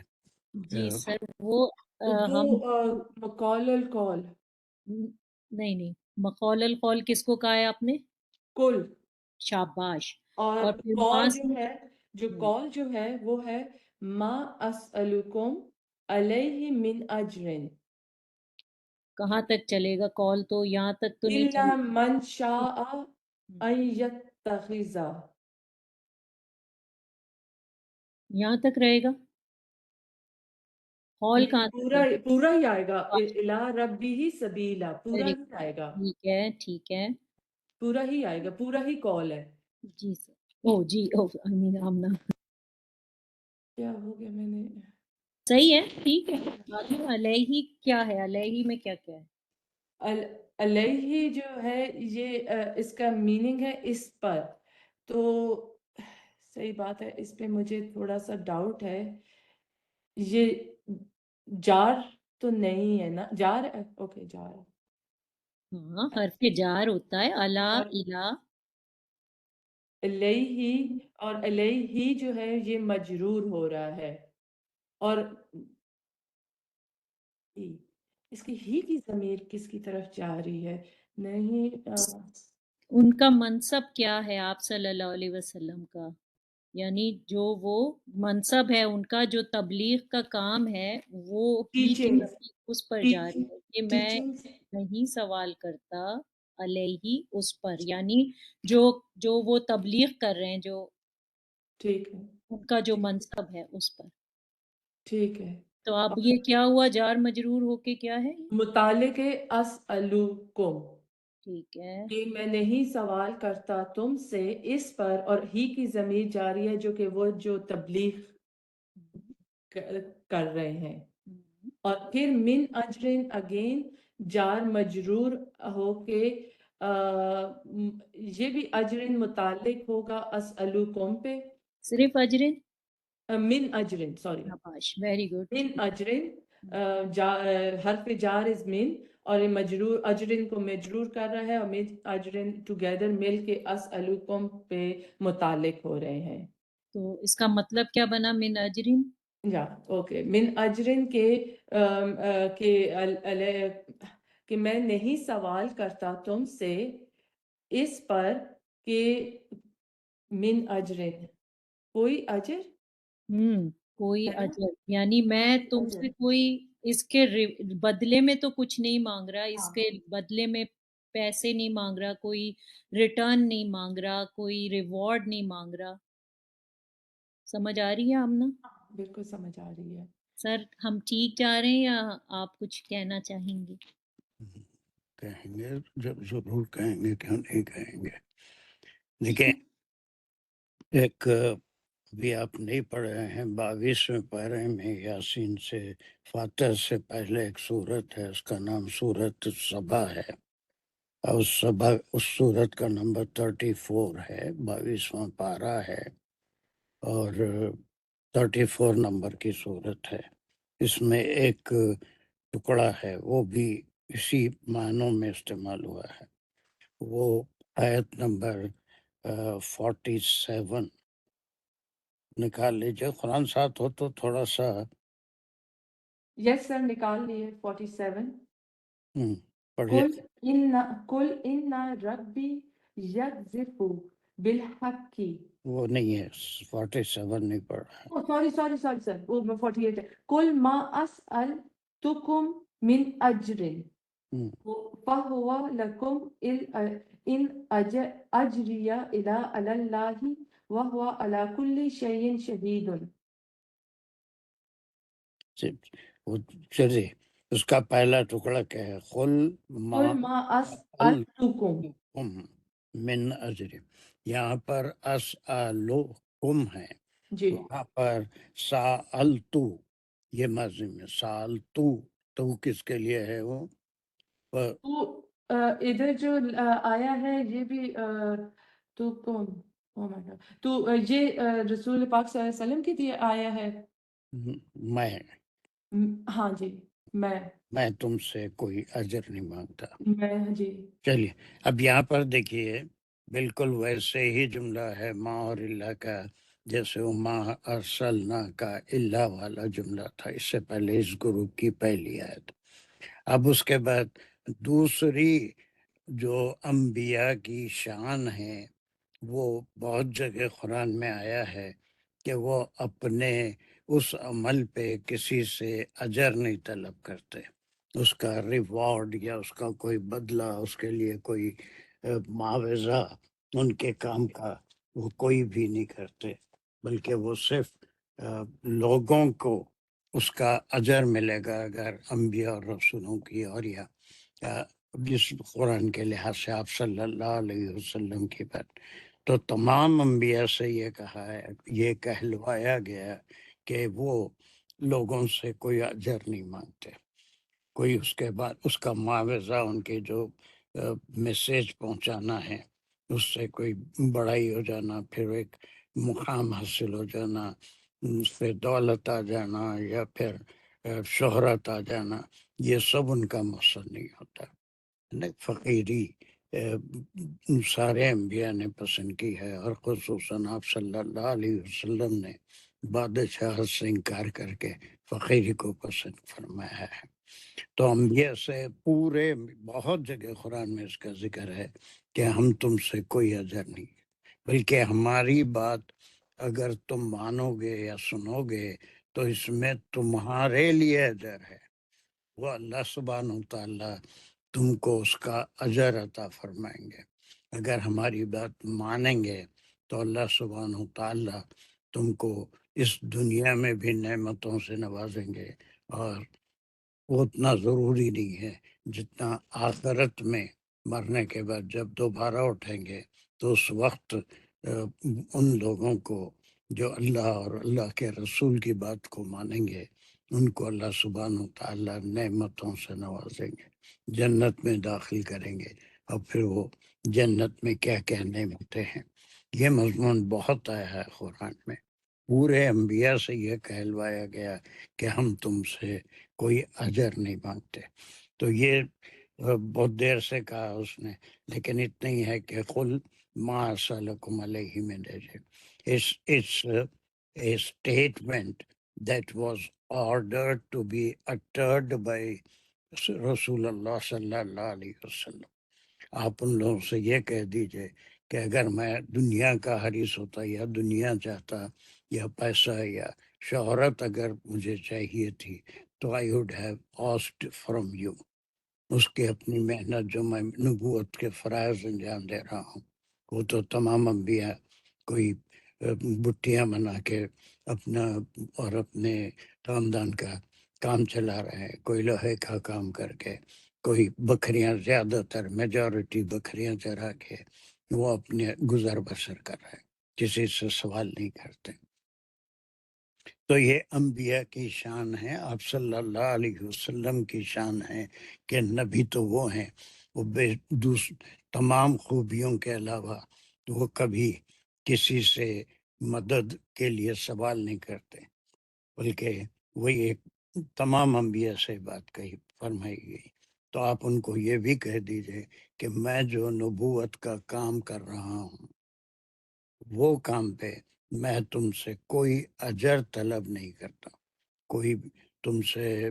جی سر وہ ہم مقال القول. نہیں مقال القول کس کو کہا ہے آپ نے؟ کل. شاباش. اور پھر قول وہاں قول جو ہے وہ ہے ما اسألکم علیہ من اجر کہاں تک چلے گا قول؟ تو یہاں تک تو نہیں الا چلے. من شاء ان یتخذ. یہاں تک رہے گا قول کہاں تک ہے؟ پورا ہی آئے گا. الی ربہ سبیلا، پورا ہی آئے گا. ٹھیک ہے پورا ہی آئے گا، پورا ہی قول ہے. جی سر. آمنہ کیا ہو گیا؟ میں نے صحیح ہے، ٹھیک ہے. علیہ کیا ہے؟ علیہ میں کیا ہے؟ علیہ جو ہے یہ اس کا میننگ ہے اس پر. تو صحیح بات ہے، اس پہ مجھے تھوڑا سا ڈاؤٹ ہے. یہ جار تو نہیں ہے نا؟ جار ہے. اوکے جار. ہاں حرف جار ہوتا ہے. الا الا علیہ، اور علیہ جو ہے یہ مجرور ہو رہا ہے. اور اس کی ہی کی ضمیر کس کی طرف جا رہی ہے؟ نہیں ان کا منصب کیا ہے آپ صلی اللہ علیہ وسلم کا؟ یعنی جو وہ منصب ہے ان کا، جو تبلیغ کا کام ہے، وہ ہی اس پر جا رہی ہے کہ میں نہیں سوال کرتا علیہ اس پر، یعنی جو وہ تبلیغ کر رہے ہیں، جو ٹھیک ہے ان کا جو منصب ہے اس پر. ٹھیک ہے. تو اب یہ کیا ہوا؟ جار مجرور ہو کے کیا ہے؟ متعلق اسألکم، ٹھیک ہے. کہ میں نہیں سوال کرتا تم سے اس پر، اور ہی کی ضمیر جاری ہے جو کہ وہ جو تبلیغ کر رہے ہیں. اور پھر من اجرن اگین جار مجرور ہو کے یہ بھی اجرن متعلق ہوگا اسألوکم پہ. صرف اجرن. من اجرن سوری شاباش ویری گڈ. من اجرن حرف جار از من اور یہ مجرور اجرن کو مجرور کر رہا ہے اور من اجرن ٹوگیدر مل کے اسألوکم پہ متعلق ہو رہے ہیں. تو اس کا مطلب کیا بنا من اجرن؟ یا اوکے من اجرن کہ میں نہیں سوال کرتا تم سے اس پر کہ من اجرن کوئی اجر کوئی ہے نا؟ اجر یعنی میں تم اجر. سے کوئی اس کے بدلے میں تو کچھ نہیں مانگ رہا، اس ہاں. کے بدلے میں پیسے نہیں مانگ رہا، کوئی ریٹرن نہیں مانگ رہا، کوئی ریوارڈ نہیں مانگ رہا. سمجھ آ رہی ہے آمنہ؟ بالکل سمجھ آ رہی ہے. سر ہم ٹھیک جا رہے ہیں یا آپ کچھ کہنا چاہیں گے؟ کہیں گے، جب ضرور کہیں گے، کیوں نہیں کہیں گے. دیکھیں ایک بھی آپ نہیں پڑھے ہیں 22ویں پارے میں یاسین سے فاتح سے پہلے ایک سورت ہے، اس کا نام سورت سبا ہے، اور اس سورت کا نمبر 34 ہے، 22واں پارہ ہے اور 34 نمبر کی سورت ہے. اس میں ایک ٹکڑا ہے وہ بھی اسی معنوں میں استعمال ہوا ہے. وہ آیت نمبر 47 نکال لیجیے. قرآن ساتھ ہو تو تھوڑا سا یس سر نکال لیے 47. پڑھیے. قل ان ربی یقذف بالحق. وہ نہیں ہے، 47 نہیں پڑھ رہا. سوری سر وہ 48 ہے. قل ما اسألتکم من اجر فهو لکم ان اجریہ الا علی اللہ وهو على كل شيء شهید. چلیے اس کا پہلا ٹکڑا کیا ہے؟ قل ما اسألتکم من اجر. یہاں پر اسألکم ہے، جی وہاں پر سألتو یہ ماضی میں سألتو تو کس کے لیے ہے؟ وہ تو ادھر جو آیا ہے یہ بھی تو کون تو یہ رسول پاک صلی اللہ علیہ وسلم کے لیے آیا ہے. میں ہاں جی میں تم سے کوئی اجر نہیں مانگتا. میں جی چلیے اب یہاں پر دیکھیے بالکل ویسے ہی جملہ ہے ماں اور اللہ کا، جیسے وہ ماں ارسلنا کا اللہ والا جملہ تھا اس سے پہلے اس گروپ کی پہلی آیت. اب اس کے بعد دوسری جو انبیاء کی شان ہے وہ بہت جگہ قرآن میں آیا ہے کہ وہ اپنے اس عمل پہ کسی سے اجر نہیں طلب کرتے، اس کا ریوارڈ یا اس کا کوئی بدلہ، اس کے لیے کوئی معاوضہ ان کے کام کا وہ کوئی بھی نہیں کرتے، بلکہ وہ صرف لوگوں کو اس کا اجر ملے گا اگر انبیاء اور رسولوں کی اور یا جس قرآن کے لحاظ سے آپ صلی اللہ علیہ وسلم کی بات. تو تمام انبیاء سے یہ کہا ہے، یہ کہلوایا گیا کہ وہ لوگوں سے کوئی اجر نہیں مانگتے، کوئی اس کے بعد اس کا معاوضہ ان کے جو میسیج پہنچانا ہے اس سے کوئی بڑائی ہو جانا، پھر ایک مقام حاصل ہو جانا، پھر دولت آ جانا یا پھر شہرت آ جانا، یہ سب ان کا مقصد نہیں ہوتا. فقیری سارے انبیاء نے پسند کی ہے، اور خصوصاً آپ صلی اللہ علیہ وسلم نے بادشاہت سے انکار کر کے فقیری کو پسند فرمایا ہے. تو انبیاء سے پورے بہت جگہ قرآن میں اس کا ذکر ہے کہ ہم تم سے کوئی اجر نہیں، بلکہ ہماری بات اگر تم مانو گے یا سنو گے تو اس میں تمہارے لیے اجر ہے. وہ اللہ سبحانہ و تعالیٰ تم کو اس کا اجر عطا فرمائیں گے. اگر ہماری بات مانیں گے تو اللہ سبحانہ و تعالیٰ تم کو اس دنیا میں بھی نعمتوں سے نوازیں گے، اور وہ اتنا ضروری نہیں ہے جتنا آخرت میں مرنے کے بعد جب دوبارہ اٹھیں گے تو اس وقت ان لوگوں کو جو اللہ اور اللہ کے رسول کی بات کو مانیں گے ان کو اللہ سبحانہ و تعالیٰ نعمتوں سے نوازیں گے، جنت میں داخل کریں گے، اور پھر وہ جنت میں کیا کیا نعمتیں ہیں۔ یہ مضمون بہت آیا ہے قرآن میں، پورے انبیاء سے یہ کہلوایا گیا کہ ہم تم سے کوئی اجر نہیں مانگتے۔ تو یہ بہت دیر سے کہا اس نے، لیکن اتنا ہی ہے کہ قل ما اسألکم علیہ من اجر۔ It's a statement that was ordered to be uttered by رسول اللہ صلی اللہ علیہ وسلم۔ آپ ان لوگوں سے یہ کہہ دیجئے کہ اگر میں دنیا کا حریص ہوتا یا دنیا چاہتا یا پیسہ یا شہرت اگر مجھے چاہیے تھی تو I would have asked from you۔ اس کی اپنی محنت جو میں نبوت کے فرائض انجام دے رہا ہوں، وہ تو تمام انبیاء کوئی بٹیاں بنا کے اپنا اور اپنے خاندان کا کام چلا رہے ہیں، کوئی لوہے کا کام کر کے، کوئی بکریاں، زیادہ تر میجورٹی بکریاں چرا کے وہ اپنے گزر بسر کر رہے ہیں، کسی سے سوال نہیں کرتے۔ تو یہ انبیاء کی شان ہے، آپ صلی اللہ علیہ وسلم کی شان ہے کہ نبی تو وہ ہیں، وہ تمام خوبیوں کے علاوہ وہ کبھی کسی سے مدد کے لیے سوال نہیں کرتے، بلکہ وہی ایک تمام انبیاء سے بات کہی فرمائی گئی۔ تو آپ ان کو یہ بھی کہہ دیجئے کہ میں جو نبوت کا کام کر رہا ہوں، وہ کام پہ میں تم سے کوئی اجر طلب نہیں کرتا، کوئی تم سے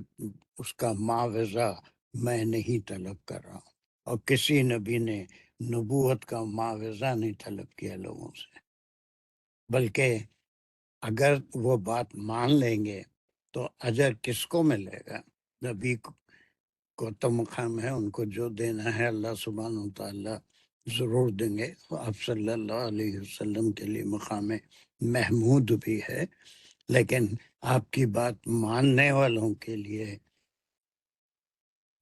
اس کا معاوضہ میں نہیں طلب کر رہا ہوں، اور کسی نبی نے نبوت کا معاوضہ نہیں طلب کیا لوگوں سے، بلکہ اگر وہ بات مان لیں گے تو اجر کس کو ملے گا؟ نبی کو تو مقام ہے، ان کو جو دینا ہے اللہ سبحانہ و تعالیٰ ضرور دیں گے۔ آپ صلی اللہ علیہ وسلم کے لیے مقام محمود بھی ہے، لیکن آپ کی بات ماننے والوں کے لیے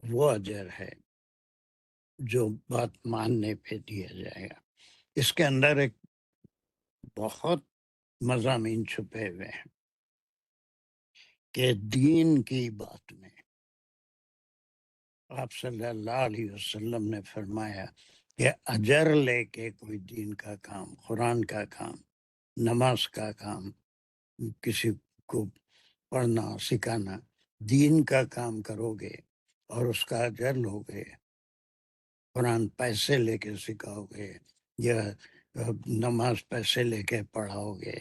وہ اجر ہے جو بات ماننے پہ دیا جائے گا۔ اس کے اندر ایک بہت مضامین چھپے ہوئے ہیں کہ دین کی بات میں آپ صلی اللہ علیہ وسلم نے فرمایا کہ اجر لے کے کوئی دین کا کام، قرآن کا کام، نماز کا کام، کسی کو پڑھنا سکھانا، دین کا کام کرو گے اور اس کا اجر لو گے، قرآن پیسے لے کے سکھاؤ گے یا نماز پیسے لے کے پڑھاؤ گے،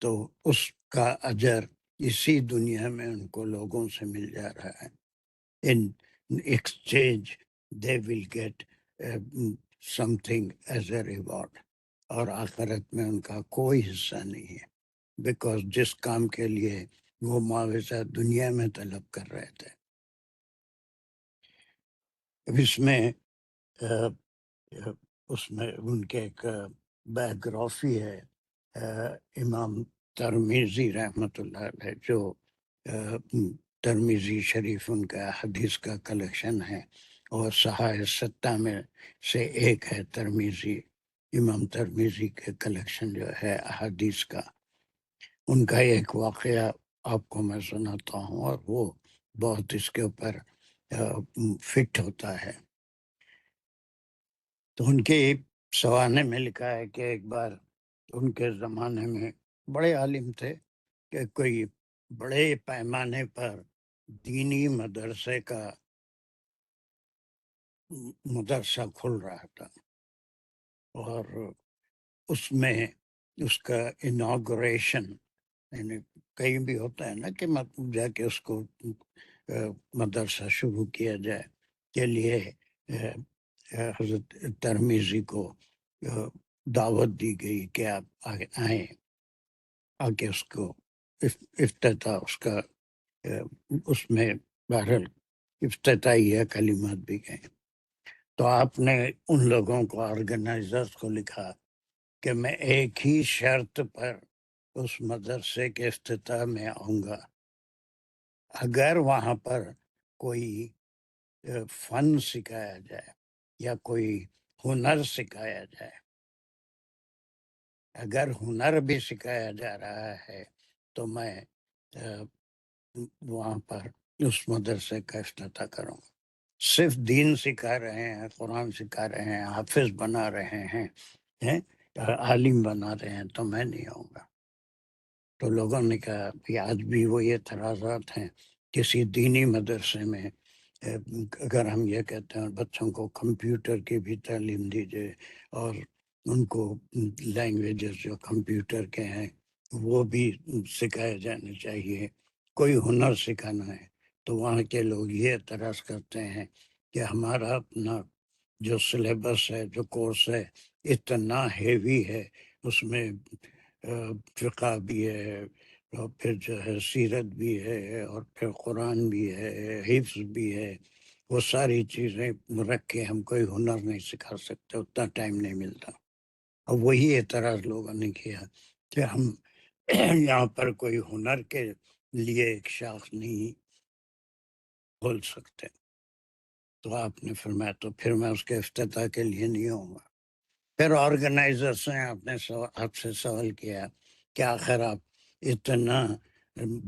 تو اس کا اجر اسی دنیا میں ان کو لوگوں سے مل جا رہا ہے۔ In exchange they will get something as a reward، اور آخرت میں ان کا کوئی حصہ نہیں ہے، بیکاز جس کام کے لیے وہ معاوضہ دنیا میں طلب کر رہے تھے۔ اس میں ان کے ایک بایوگرافی ہے، امام ترمذی رحمۃ اللہ علیہ، جو ترمذی شریف ان کا حدیث کا کلیکشن ہے، اور صحاح ستہ میں سے ایک ہے ترمذی، امام ترمذی کے کلیکشن جو ہے حدیث کا۔ ان کا ایک واقعہ آپ کو میں سناتا ہوں، اور وہ بہت اس کے اوپر فٹ ہوتا ہے۔ تو ان کے سوانے میں لکھا ہے کہ ایک بار ان کے زمانے میں بڑے عالم تھے کہ کوئی بڑے پیمانے پر دینی مدرسے کا مدرسہ کھل رہا تھا، اور اس میں اس کا انوگریشن، یعنی کہیں بھی ہوتا ہے نا کہ جا کے اس کو مدرسہ شروع کیا جائے، کے لیے حضرت ترمذی کو دعوت دی گئی کہ آپ آئیں، آگے اس کو افتتاح اس کا اس میں بہرحال افتتاحیہ کلمات بھی گئے۔ تو آپ نے ان لوگوں کو، آرگنائزرز کو لکھا کہ میں ایک ہی شرط پر اس مدرسے کے افتتاح میں آؤں گا، اگر وہاں پر کوئی فن سکھایا جائے یا کوئی ہنر سکھایا جائے اگر ہنر بھی سکھایا جا رہا ہے تو میں وہاں پر اس مدرسے کا افتتاح کروں گا۔ صرف دین سکھا رہے ہیں، قرآن سکھا رہے ہیں، حافظ بنا رہے ہیں، عالم بنا رہے ہیں تو میں نہیں آؤں گا۔ تو لوگوں نے کہا کہ آج بھی وہ یہ اعتراضات ہیں کسی دینی مدرسے میں اگر ہم یہ کہتے ہیں بچوں کو کمپیوٹر کی بھی تعلیم دیجیے اور ان کو لینگویجز جو کمپیوٹر کے ہیں وہ بھی سکھائے جانے چاہیے، کوئی ہنر سکھانا ہے، تو وہاں کے لوگ یہ اعتراض کرتے ہیں کہ ہمارا اپنا جو سلیبس ہے، جو کورس ہے، اتنا ہیوی ہے، اس میں فقہ بھی ہے اور پھر جو ہے سیرت بھی ہے اور پھر قرآن بھی ہے، حفظ بھی ہے، وہ ساری چیزیں رکھ کے ہم کوئی ہنر نہیں سکھا سکتے، اتنا ٹائم نہیں ملتا۔ اور وہی اعتراض لوگوں نے کیا کہ ہم یہاں پر کوئی ہنر کے لیے ایک شاخ نہیں کھول سکتے۔ تو آپ نے فرمایا تو پھر میں اس کے افتتاح کے لیے نہیں ہوں گا۔ پھر آرگنائزرس نے آپ سے سوال کیا کہ آخر آپ اتنا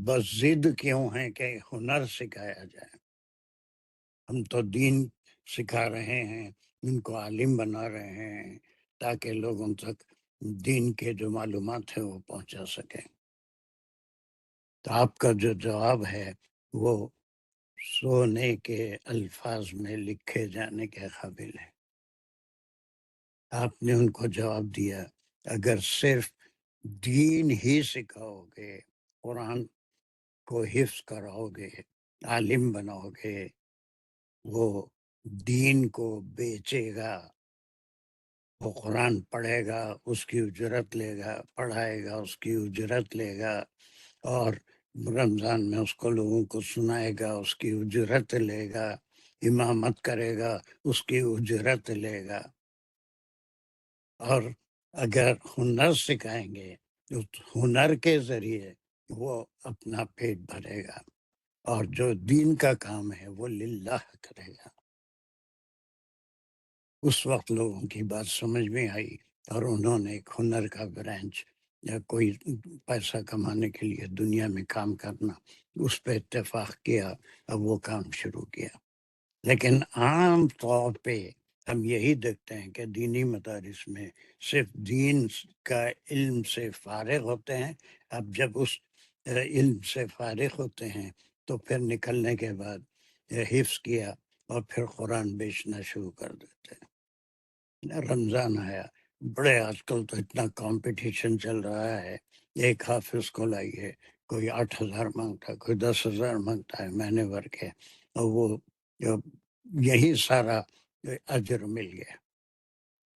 بس ضد کیوں ہیں کہ ہنر سکھایا جائے؟ ہم تو دین سکھا رہے ہیں، ان کو عالم بنا رہے ہیں تاکہ لوگوں تک دین کے جو معلومات ہیں وہ پہنچا سکیں۔ تو آپ کا جو جواب ہے وہ سونے کے الفاظ میں لکھے جانے کے قابل ہے۔ آپ نے ان کو جواب دیا اگر صرف دین ہی سکھاؤ گے، قرآن کو حفظ کراؤ گے، عالم بناؤ گے، وہ دین کو بیچے گا، وہ قرآن پڑھے گا، اس کی اجرت لے گا، پڑھائے گا، اس کی اجرت لے گا، اور رمضان میں اس کو لوگوں کو سنائے گا، اس کی اجرت لے گا، امامت کرے گا، اس کی اجرت لے گا۔ اور اگر ہنر سکھائیں گے تو ہنر کے ذریعے وہ اپنا پیٹ بھرے گا، اور جو دین کا کام ہے وہ للہ کرے گا۔ اس وقت لوگوں کی بات سمجھ میں آئی اور انہوں نے ایک ہنر کا برانچ یا کوئی پیسہ کمانے کے لیے دنیا میں کام کرنا اس پہ اتفاق کیا، اب وہ کام شروع کیا۔ لیکن عام طور پہ ہم یہی دیکھتے ہیں کہ دینی مدارس میں صرف دین کا علم سے فارغ ہوتے ہیں۔ اب جب اس علم سے فارغ ہوتے ہیں تو پھر نکلنے کے بعد حفظ کیا اور پھر قرآن بیچنا شروع کر دیتے ہیں۔ رمضان آیا، بڑے آج کل تو اتنا کمپٹیشن چل رہا ہے، ایک حافظ کو لائیے، کوئی 8,000 مانگتا ہے، کوئی 10,000 مانگتا ہے مہینے بھر کے، اور وہ یہی سارا اجر مل گیا۔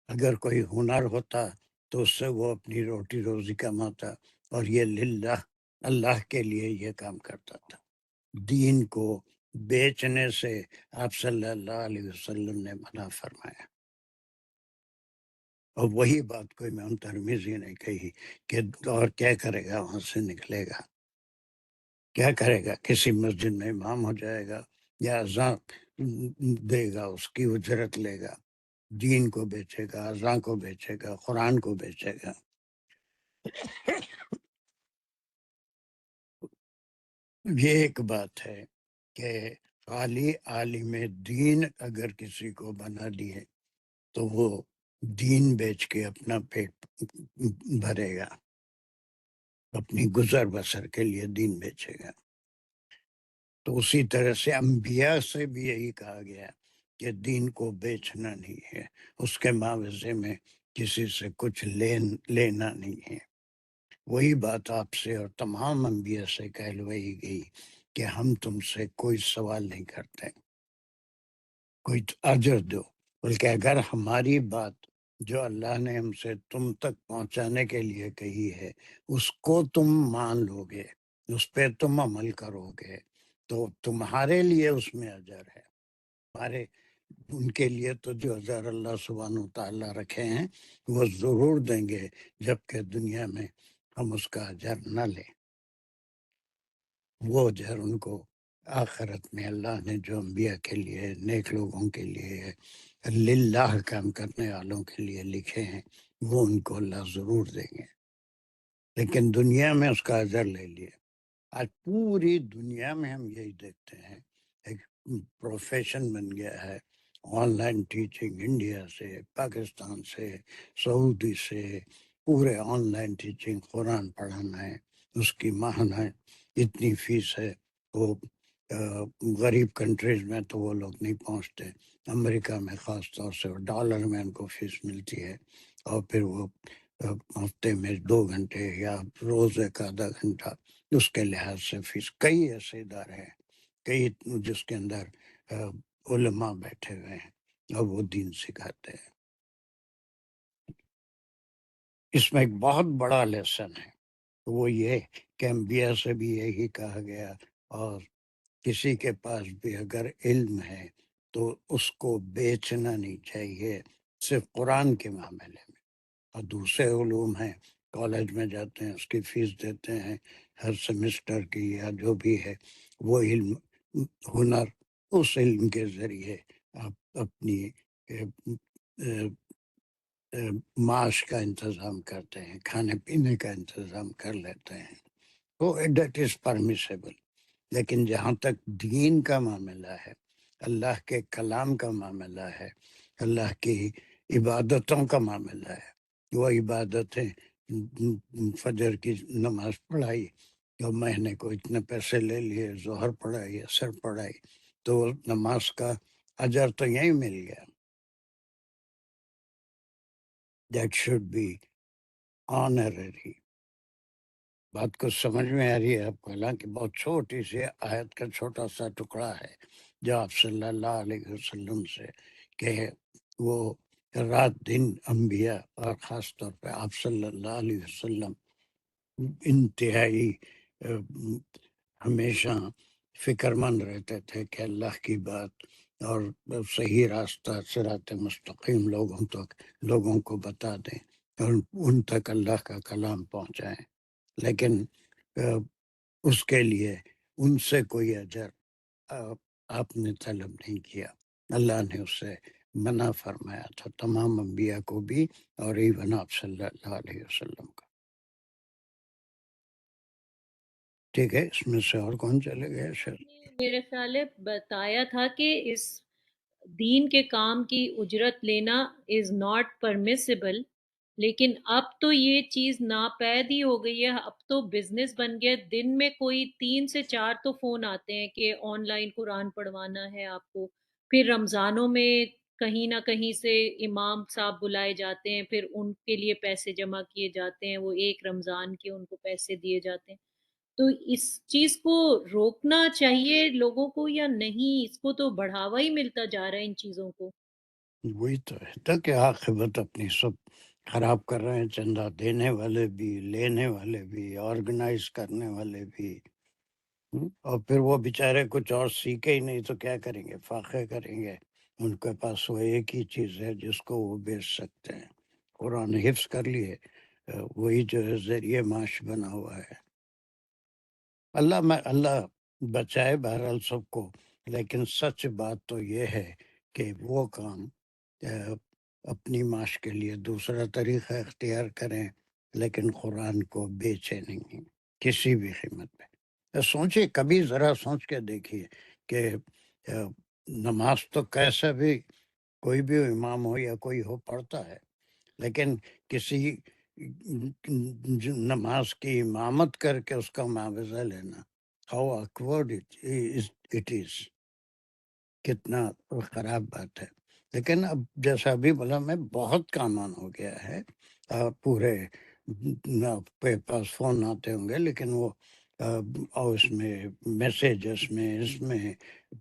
اگر کوئی ہنر ہوتا تو اس سے وہ اپنی روٹی روزی کماتا، اور یہ للہ اللہ کے لیے یہ کام کرتا تھا۔ دین کو بیچنے سے آپ صلی اللہ علیہ وسلم نے منع فرمایا۔ اور وہی بات کوئی امام ترمذی نے کہی کہ اور کیا کرے گا، وہاں سے نکلے گا کیا کرے گا، کسی مسجد میں امام ہو جائے گا یا اذان دے گا، اس کی اجرت لے گا، دین کو بیچے گا، اذان کو بیچے گا، قرآن کو بیچے گا۔ یہ ایک بات ہے کہ خالی عالم دین اگر کسی کو بنا دیے تو وہ دین بیچ کے اپنا پیٹ بھرے گا، اپنی گزر بسر کے لیے دین بیچے گا۔ تو اسی طرح سے انبیاء سے بھی یہی کہا گیا کہ دین کو بیچنا نہیں ہے، اس کے معاوضے میں کسی سے کچھ لینا نہیں ہے۔ وہی بات آپ سے اور تمام انبیاء سے کہلوائی گئی کہ ہم تم سے کوئی سوال نہیں کرتے، کوئی اجر دو، بلکہ اگر ہماری بات جو اللہ نے ہم سے تم تک پہنچانے کے لیے کہی ہے اس کو تم مان لو گے، اس پہ تم عمل کرو گے تو تمہارے لیے اس میں اجر ہے۔ ہمارے ان کے لیے تو جو اجر اللہ سبحانہ تعالیٰ رکھے ہیں وہ ضرور دیں گے، جبکہ دنیا میں ہم اس کا اجر نہ لیں۔ وہ اجر ان کو آخرت میں اللہ نے جو انبیاء کے لیے، نیک لوگوں کے لیے، للہ کام کرنے والوں کے لیے لکھے ہیں، وہ ان کو اللہ ضرور دیں گے، لیکن دنیا میں اس کا اجر لے لیے۔ آج پوری دنیا میں ہم یہی دیکھتے ہیں، ایک پروفیشن بن گیا ہے آن لائن ٹیچنگ، انڈیا سے، پاکستان سے، سعودی سے، پورے آن لائن ٹیچنگ، قرآن پڑھانا ہے، اس کی ماہانہ اتنی فیس ہے۔ وہ غریب کنٹریز میں تو وہ لوگ نہیں پہنچتے، امریکہ میں خاص طور سے ڈالر میں ان کو فیس ملتی ہے، اور پھر وہ ہفتے میں 2 گھنٹے یا روز ایک آدھا گھنٹہ اس کے لحاظ سے فیس۔ کئی ایسے ادارے ہیں، کئی جس کے اندر علماء بیٹھے ہوئے ہیں اور وہ دین سکھاتے ہیں۔ اس میں ایک بہت بڑا لیسن ہے، وہ یہ کہ انبیاء سے بھی یہی کہا گیا، اور کسی کے پاس بھی اگر علم ہے تو اس کو بیچنا نہیں چاہیے، صرف قرآن کے معاملے میں۔ اور دوسرے علوم ہیں، کالج میں جاتے ہیں، اس کی فیس دیتے ہیں ہر سیمسٹر کی یا جو بھی ہے، وہ علم، ہنر، اس علم کے ذریعے آپ اپنی معاش کا انتظام کرتے ہیں، کھانے پینے کا انتظام کر لیتے ہیں، تو دیٹ از پرمیسیبل۔ لیکن جہاں تک دین کا معاملہ ہے، اللہ کے کلام کا معاملہ ہے، اللہ کی عبادتوں کا معاملہ ہے، وہ عبادتیں، فجر کی نماز پڑھائی اور مہینے کو اتنے پیسے لے لیے، ظہر پڑھائی، عصر پڑھائی، تو نماز کا اجر تو یہی مل گیا۔ That should be honorary. بات کو سمجھ میں آ رہی ہے آپ کو؟ حالانکہ بہت چھوٹی سی آیت کا چھوٹا سا ٹکڑا ہے جو آپ صلی اللہ علیہ وسلم سے کہ وہ رات دن انبیاء اور خاص طور پہ آپ صلی اللہ علیہ وسلم انتہائی ہمیشہ فکر مند رہتے تھے کہ اللہ کی بات اور صحیح راستہ صراط مستقیم لوگوں کو بتا دیں اور ان تک اللہ کا کلام پہنچائیں، لیکن اس کے لیے ان سے کوئی اجر آپ نے طلب نہیں کیا۔ اللہ نے اس سے منع فرمایا تھا، تمام انبیاء کو بھی اور ایون آپ صلی اللہ علیہ وسلم کا۔ ٹھیک ہے، اس میں سے اور کون چلے گئے؟ میرے خیال ہے بتایا تھا کہ اس دین کے کام کی اجرت لینا از ناٹ پرمیسیبل، لیکن اب تو یہ چیز ناپید ہی ہو گئی ہے، اب تو بزنس بن گیا۔ دن میں کوئی 3 سے 4 تو فون آتے ہیں کہ آن لائن قرآن پڑھوانا ہے آپ کو، پھر رمضانوں میں کہیں نہ کہیں سے امام صاحب بلائے جاتے ہیں، پھر ان کے لیے پیسے جمع کیے جاتے ہیں، وہ ایک رمضان کے ان کو پیسے دیے جاتے ہیں۔ تو اس چیز کو روکنا چاہیے لوگوں کو یا نہیں؟ اس کو تو بڑھاوا ہی ملتا جا رہا ہے ان چیزوں کو۔ وہی تو ہے کہ عاقبت اپنی سب خراب کر رہے ہیں، چندہ دینے والے بھی، لینے والے بھی، آرگنائز کرنے والے بھی، اور پھر وہ بیچارے کچھ اور سیکھے ہی نہیں تو کیا کریں گے؟ فاقے کریں گے۔ ان کے پاس وہ ایک ہی چیز ہے جس کو وہ بیچ سکتے ہیں، قرآن حفظ کر لیے، وہی جو ہے ذریعہ معاش بنا ہوا ہے۔ اللہ بچائے بہرحال سب کو، لیکن سچ بات تو یہ ہے کہ وہ کام اپنی معاش کے لیے دوسرا طریقہ اختیار کریں، لیکن قرآن کو بیچے نہیں کسی بھی قیمت پہ۔ سوچے، کبھی ذرا سوچ کے دیکھیے کہ نماز تو کیسا بھی کوئی بھی امام ہو یا کوئی ہو پڑھتا ہے، لیکن کسی نماز کی امامت کر کے اس کا معاوضہ لینا، ہاؤ awkward it is، کتنا خراب بات ہے۔ لیکن اب جیسا ابھی بولا میں، بہت کامن ہو گیا ہے، پورے پہ پاس فون آتے ہوں گے، لیکن وہ اور اس میں میسیجز میں، اس میں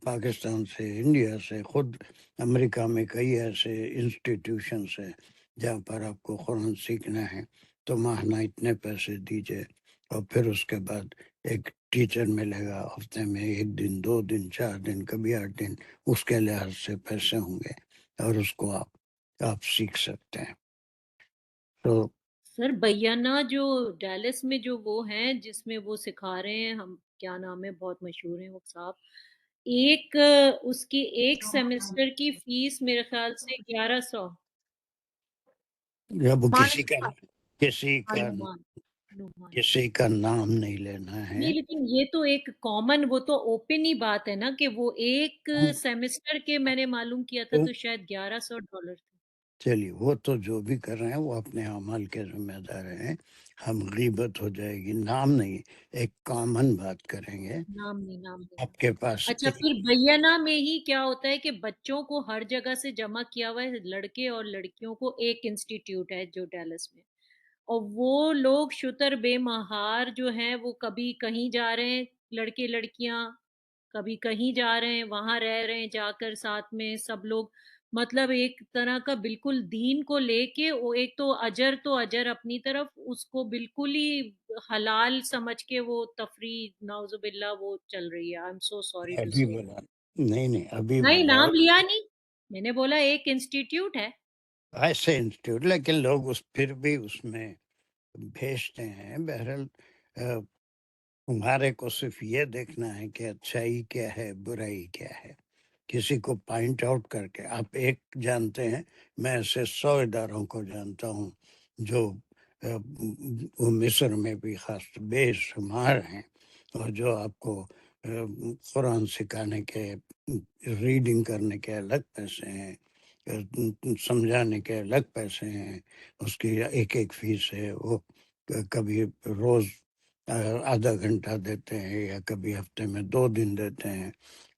پاکستان سے، انڈیا سے، خود امریکہ میں کئی ایسے انسٹیٹیوشنس ہیں جہاں پر آپ کو قرآن سیکھنا ہے تو ماہانہ اتنے پیسے دیجیے، اور پھر اس کے بعد ایک ٹیچر ملے گا ہفتے میں 1 دن، 2 دن، 4 دن، کبھی 8 دن، اس کے لحاظ سے پیسے ہوں گے اور اس کو آپ سیکھ سکتے ہیں۔ تو سر بیانہ جو ڈیلس میں جو وہ ہیں جس میں وہ سکھا رہے ہیں، ہم کیا نام ہے، بہت مشہور ہیں وہ صاحب، اس کی ایک سیمسٹر کی فیس میرے خیال سے 1100 جب معنی نعمان نعمان کسی کا نام نہیں لینا ہے. نہیں، لیکن یہ تو ایک کامن، وہ تو اوپن ہی بات ہے نا کہ وہ ایک سیمسٹر کے میں نے معلوم کیا تھا تو شاید $1100 تھے. چلیے وہ تو جو بھی کر رہے ہیں وہ اپنے اعمال کے ذمہ دار ہیں. ہم غیبت ہو جائے گی، نام نہیں، ایک کامن بات کریں گے. نام نہیں. آپ کے پاس اچھا، پھر بینہ میں ہی کیا ہوتا ہے کہ بچوں کو ہر جگہ سے جمع کیا ہوا ہے، لڑکے اور لڑکیوں کو ایک انسٹیٹیوٹ ہے جو ڈیلس میں، اور وہ لوگ شتر بے مہار جو ہیں وہ کبھی کہیں جا رہے ہیں لڑکے لڑکیاں، کبھی کہیں جا رہے ہیں، وہاں رہ رہے ہیں جا کر ساتھ میں سب لوگ، مطلب ایک طرح کا بالکل دین کو لے کے وہ ایک تو اجر اپنی طرف، اس کو بالکل ہی حلال سمجھ کے وہ تفریح نعوذ باللہ وہ چل رہی ہے. I am so sorry to ابھی سے. بولا نہیں ابھی نہیں، بولا نام لیا نہیں، میں نے بولا ایک انسٹیٹیوٹ ہے. ایسے انسٹیٹیوٹ، لیکن لوگ پھر بھی اس میں بھیجتے ہیں. بہرحال تمہارے کو صرف یہ دیکھنا ہے کہ اچھائی کیا ہے، برائی کیا ہے. کسی کو پوائنٹ آؤٹ کر کے آپ ایک جانتے ہیں، میں ایسے 100 اداروں کو جانتا ہوں جو مصر میں بھی خاص بے شمار ہیں، اور جو آپ کو قرآن سکھانے کے، ریڈنگ کرنے کے الگ پیسے ہیں، سمجھانے کے الگ پیسے ہیں، اس کی ایک فیس ہے. وہ کبھی روز آدھا گھنٹہ دیتے ہیں یا کبھی ہفتے میں 2 دن دیتے ہیں،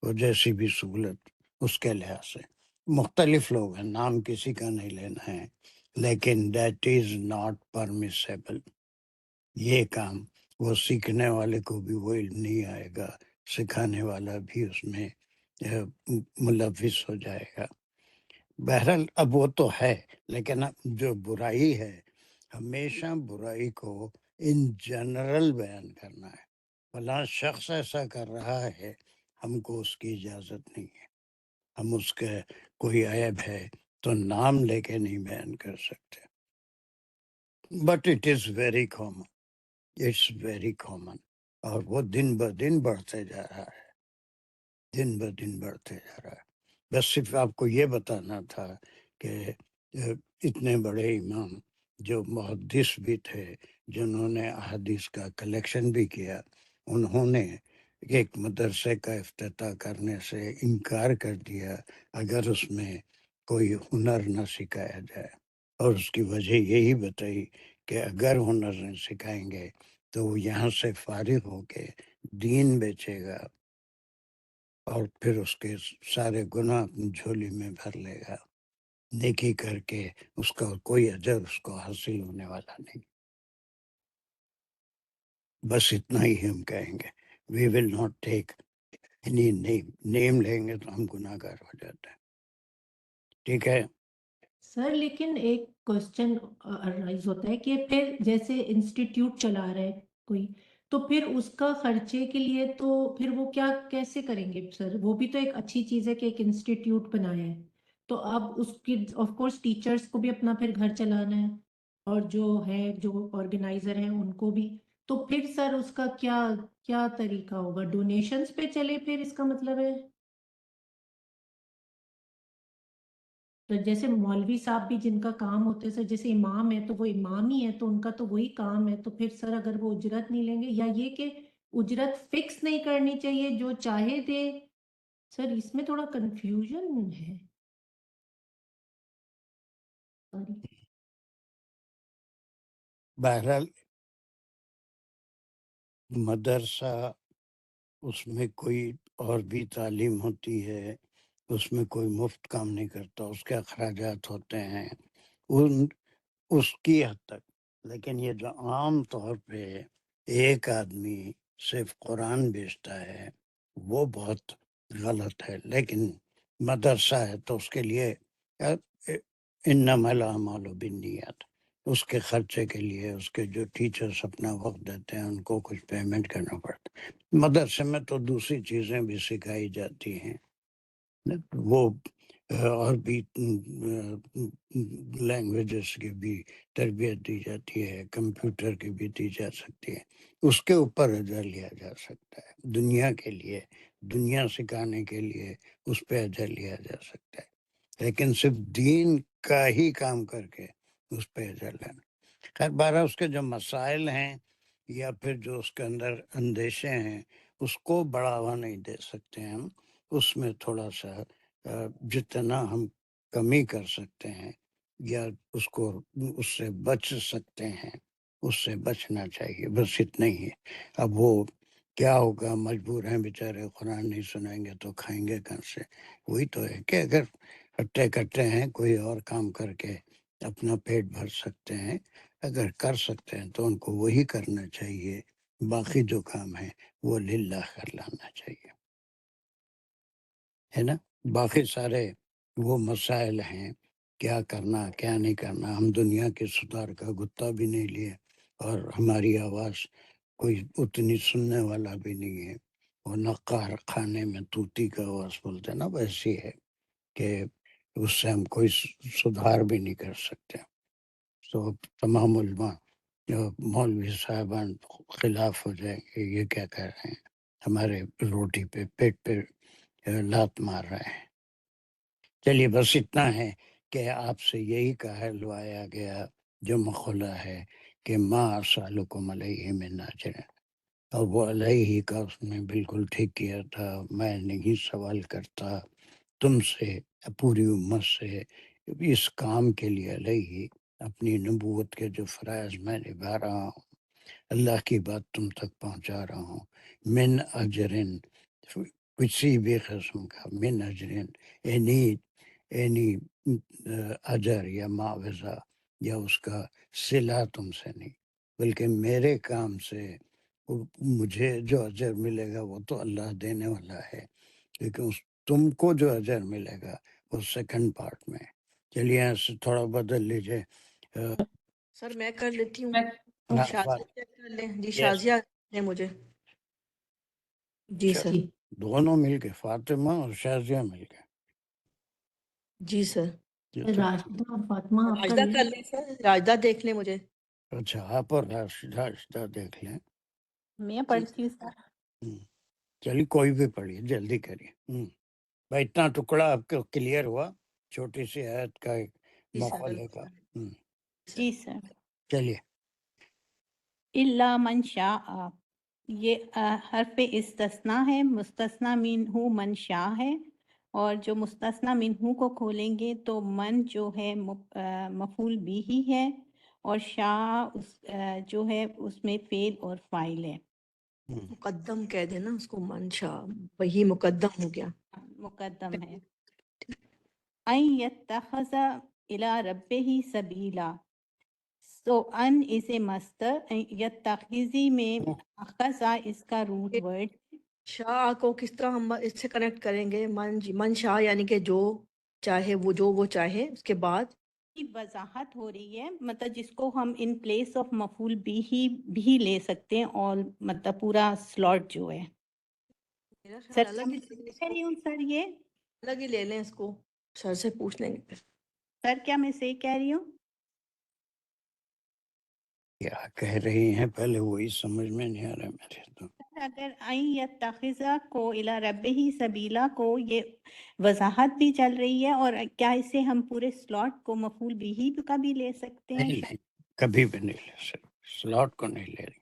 وہ جیسی بھی سہولت اس کے لحاظ سے. مختلف لوگ ہیں، نام کسی کا نہیں لینا ہے، لیکن دیٹ از ناٹ پرمیسیبل. یہ کام وہ سیکھنے والے کو بھی وہ علم نہیں آئے گا، سکھانے والا بھی اس میں ملوث ہو جائے گا. بہرحال اب وہ تو ہے، لیکن اب جو برائی ہے، ہمیشہ برائی کو ان جنرل بیان کرنا ہے. فلاں شخص ایسا کر رہا ہے، ہم کو اس کی اجازت نہیں ہے. ہم اس کے کوئی عیب ہے تو نام لے کے نہیں بیان کر سکتے. But it is very common, it's very common, اور وہ دن بدن بڑھتے جا رہا ہے، دن بدن بڑھتے جا رہا ہے. بس صرف آپ کو یہ بتانا تھا کہ اتنے بڑے امام جو محدث بھی تھے، جنہوں نے احادیث کا کلیکشن بھی کیا، انہوں نے ایک مدرسے کا افتتاح کرنے سے انکار کر دیا اگر اس میں کوئی ہنر نہ سکھایا جائے. اور اس کی وجہ یہی بتائی کہ اگر ہنر نہیں سکھائیں گے تو وہ یہاں سے فارغ ہو کے دین بیچے گا، اور پھر اس کے سارے گناہ اپنی جھولی میں بھر لے گا. نیکی کر کے اس کا کوئی اجر اس کو حاصل ہونے والا نہیں. بس اتنا ہی ہم کہیں گے. وی will not take any name لیں گے تو ہم گناہ گار ہو جاتے ہیں. ٹھیک ہے. سر لیکن ایک کوشچن ارائز ہوتا ہے کہ پھر جیسے انسٹیٹیوٹ چلا رہا ہے کوئی، تو پھر اس کا خرچے کے لیے تو پھر وہ کیا کیسے کریں گے سر؟ وہ بھی تو ایک اچھی چیز ہے کہ ایک انسٹیٹیوٹ بنایا ہے، تو اب اس کی آف کورس ٹیچرز کو بھی اپنا پھر گھر چلانا ہے، اور جو ہے جو آرگنائزر ہیں ان کو بھی. تو پھر سر اس کا کیا طریقہ ہوگا؟ ڈونیشنز پہ چلے پھر اس کا مطلب ہے؟ تو جیسے مولوی صاحب بھی جن کا کام ہوتا ہے سر، جیسے امام ہے تو وہ امام ہی ہے تو ان کا تو وہی کام ہے، تو پھر سر اگر وہ اجرت نہیں لیں گے، یا یہ کہ اجرت فکس نہیں کرنی چاہیے جو چاہے دے؟ سر اس میں تھوڑا کنفیوژن ہے. بہرحال مدرسہ، اس میں کوئی اور بھی تعلیم ہوتی ہے، اس میں کوئی مفت کام نہیں کرتا، اس کے اخراجات ہوتے ہیں اس کی حد تک. لیکن یہ جو عام طور پہ ایک آدمی صرف قرآن بیچتا ہے وہ بہت غلط ہے. لیکن مدرسہ ہے تو اس کے لیے انما الاعمال بالنیات، اس کے خرچے کے لیے اس کے جو ٹیچرز اپنا وقت دیتے ہیں ان کو کچھ پیمنٹ کرنا پڑتا ہے. مدرسے میں تو دوسری چیزیں بھی سکھائی جاتی ہیں، وہ اور بھی لینگویجز کی بھی تربیت دی جاتی ہے، کمپیوٹر کی بھی دی جا سکتی ہے. اس کے اوپر اجر لیا جا سکتا ہے. دنیا کے لیے، دنیا سکھانے کے لیے اس پہ اجر لیا جا سکتا ہے. لیکن صرف دین کا ہی کام کر کے اس پہ اجر لینا. خیر بارہ اس کے جو مسائل ہیں یا پھر جو اس کے اندر اندیشے ہیں اس کو بڑھاوا نہیں دے سکتے ہم. اس میں تھوڑا سا جتنا ہم کمی کر سکتے ہیں یا اس سے بچ سکتے ہیں اس سے بچنا چاہیے، بس اتنا ہی ہے. اب وہ کیا ہوگا، مجبور ہیں بیچارے، قرآن نہیں سنائیں گے تو کھائیں گے کہاں سے. وہی تو ہے کہ اگر ہٹے کٹے ہیں کوئی اور کام کر کے اپنا پیٹ بھر سکتے ہیں، اگر کر سکتے ہیں تو ان کو وہی کرنا چاہیے. باقی جو کام ہے وہ للہ کر لانا چاہیے، ہے نا. باقی سارے وہ مسائل ہیں، کیا کرنا کیا نہیں کرنا. ہم دنیا کے سدھار کا گتا بھی نہیں لیے اور ہماری آواز کوئی اتنی سننے والا بھی نہیں ہے. وہ نقار خانے میں طوطی کا آواز بولتے نا، ویسی ہے کہ اس سے ہم کوئی سدھار بھی نہیں کر سکتے. تو تمام علماء مولوی صاحبان خلاف ہو جائیں کہ یہ کیا کر رہے ہیں، ہمارے روٹی پہ پیٹ پہ لات مار رہے ہیں. چلیے بس اتنا ہے کہ آپ سے یہی کہلوایا گیا جو مخلا ہے کہ ما اسألکم علیہ من اجر. اور وہ علیہ کا اس نے بالکل ٹھیک کیا تھا. میں نہیں سوال کرتا تم سے، پوری امت سے، اس کام کے لیے علیہ، اپنی نبوت کے جو فرائض میں نبھا رہا ہوں، اللہ کی بات تم تک پہنچا رہا ہوں. من اجرن، کسی بھی قسم کا، من اجرن اینی اجر یا معاوضہ یا اس کا صلہ تم سے نہیں، بلکہ میرے کام سے مجھے جو اجر ملے گا وہ تو اللہ دینے والا ہے، لیکن تم کو جو اجر ملے گا وہ سیکنڈ پارٹ میں. چلیے یہاں سے تھوڑا بدل لیجئے. سر میں کر لیتی ہوں. ہاں، شازیہ چیک کر لیں. جی Yes. شازیہ نے مجھے. جی سر. دونوں مل کے، فاطمہ اور شازیہ مل کے. جی سر. راشدہ اور فاطمہ آپ راجدہ کر کر لیں. لیں سر. راجدہ دیکھ لیں مجھے. اچھا آپ اور راشدہ دیکھ لیں. میں پڑھتی ہوں سر. چلیے کوئی بھی پڑھیے، جلدی کریے. بھائی اتنا ٹکڑا آپ کو کلیئر ہوا، چھوٹی سی آیت کا ایک جی سر مخالے کا. جی سر. چلیے. الا من شاء، یہ حرف استثناء ہے. مستثنیٰ منہ من شاء ہے، اور جو مستثنیٰ منہ کو کھولیں گے تو من جو ہے مفعول بھی ہے، اور شاء جو ہے اس میں فعل اور فاعل ہے. مقدم کہہ دینا اس کو، منشا وہی مقدم ہو گیا، مقدم ہے. ان یتخذ الی ربہ سبیلا، سو ان از اے مصدر. یتخذی میں اخذا اس کا روٹ ورڈ. شاہ کو کس طرح ہم اس سے کنیکٹ کریں گے؟ من شاہ یعنی کہ جو چاہے، وہ چاہے. اس کے بعد کی وضاحت ہو رہی ہے، مطلب جس کو ہم ان پلیس آف مفعول بھی لے سکتے ہیں، اور مطلب پورا سلاٹ جو ہے. میرا سر خیال الگ ہی لے لیں اس کہہ کو، رہی ہوں سر، یہ الگ ہی لے لیں اس کو، سر سے پوچھ لیں گے. سر کیا میں صحیح کہہ رہی ہوں؟ کیا کہہ رہی ہیں پہلے وہی سمجھ میں نہیں آ رہا میرے تو. اگر این یتخذ کو الی ربہ سبیلا کو یہ وضاحت بھی چل رہی ہے، اور کیا اسے ہم پورے سلاٹ کو مفعول بھی کا بھی لے سکتے ہیں؟ نہیں، کبھی بھی نہیں لے سکتے، سلاٹ کو نہیں لے رہی.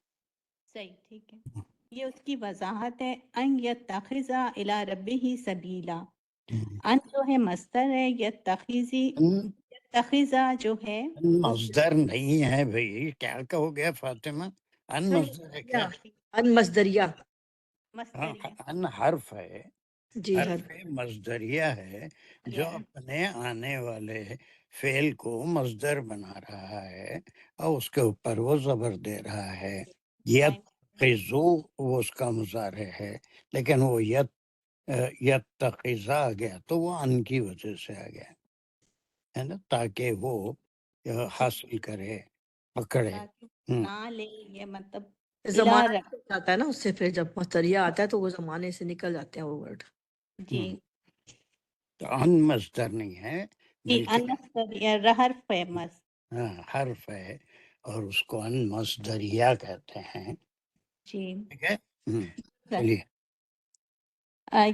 صحیح، ٹھیک ہے. یہ اس کی وضاحت ہے. ان یتخذ الی ربہ سبیلا، ان جو ہے مصدر ہے، یتخذ جو ہے مصدر نہیں ہے بھائی، کیا کہو گیا فاطمہ؟ ان مصدر ہے کیا؟ ان مصدریہ. مصدریہ. ان حرف ہے، جی حرف مصدریہ ہے جو اپنے آنے والے فعل کو مصدر بنا رہا ہے اور اس کے اوپر وہ زبر دے رہا ہے. یتخذو وہ اس کا مضارع ہے، لیکن وہ یتخذ آ گیا تو وہ ان کی وجہ سے آ گیا ہے نا، تاکہ وہ حاصل کرے، پکڑے. نہ لے، یہ مطلب زمانہ نکل جاتا ہے نا اس سے، پھر جب مصدریہ آتا ہے تو وہ زمانے سے نکل جاتے ہیں وہ ورڈ. جی تو ان مصدر نہیں ہے جی، ان بلکہ مصدریہ حرف ہے، حرف ہے، اور اس کو ان مصدریہ کہتے ہیں. جی. ٹھیک ہے. چلیے.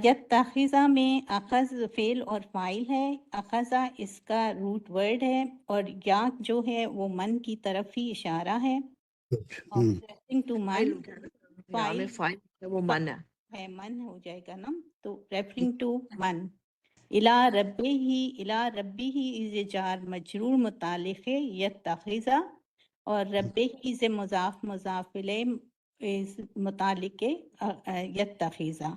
یتخذہ میں اخذ فعل اور فاعل ہے، اخذہ اس کا روٹ ورڈ ہے، اور یا جو ہے وہ من کی طرف ہی اشارہ ہے، اور referring to من فائل ہو گیا نا، یہاں میں فائل ہے وہ من ہے. من ہو جائے گا نا، تو ریفرنگ ٹو من. الا ربی ہی از جار مجرور متعلق ہے یتخذہ، اور ربی ہی سے مضاف الیہ از متعلق ہے یتخذہ.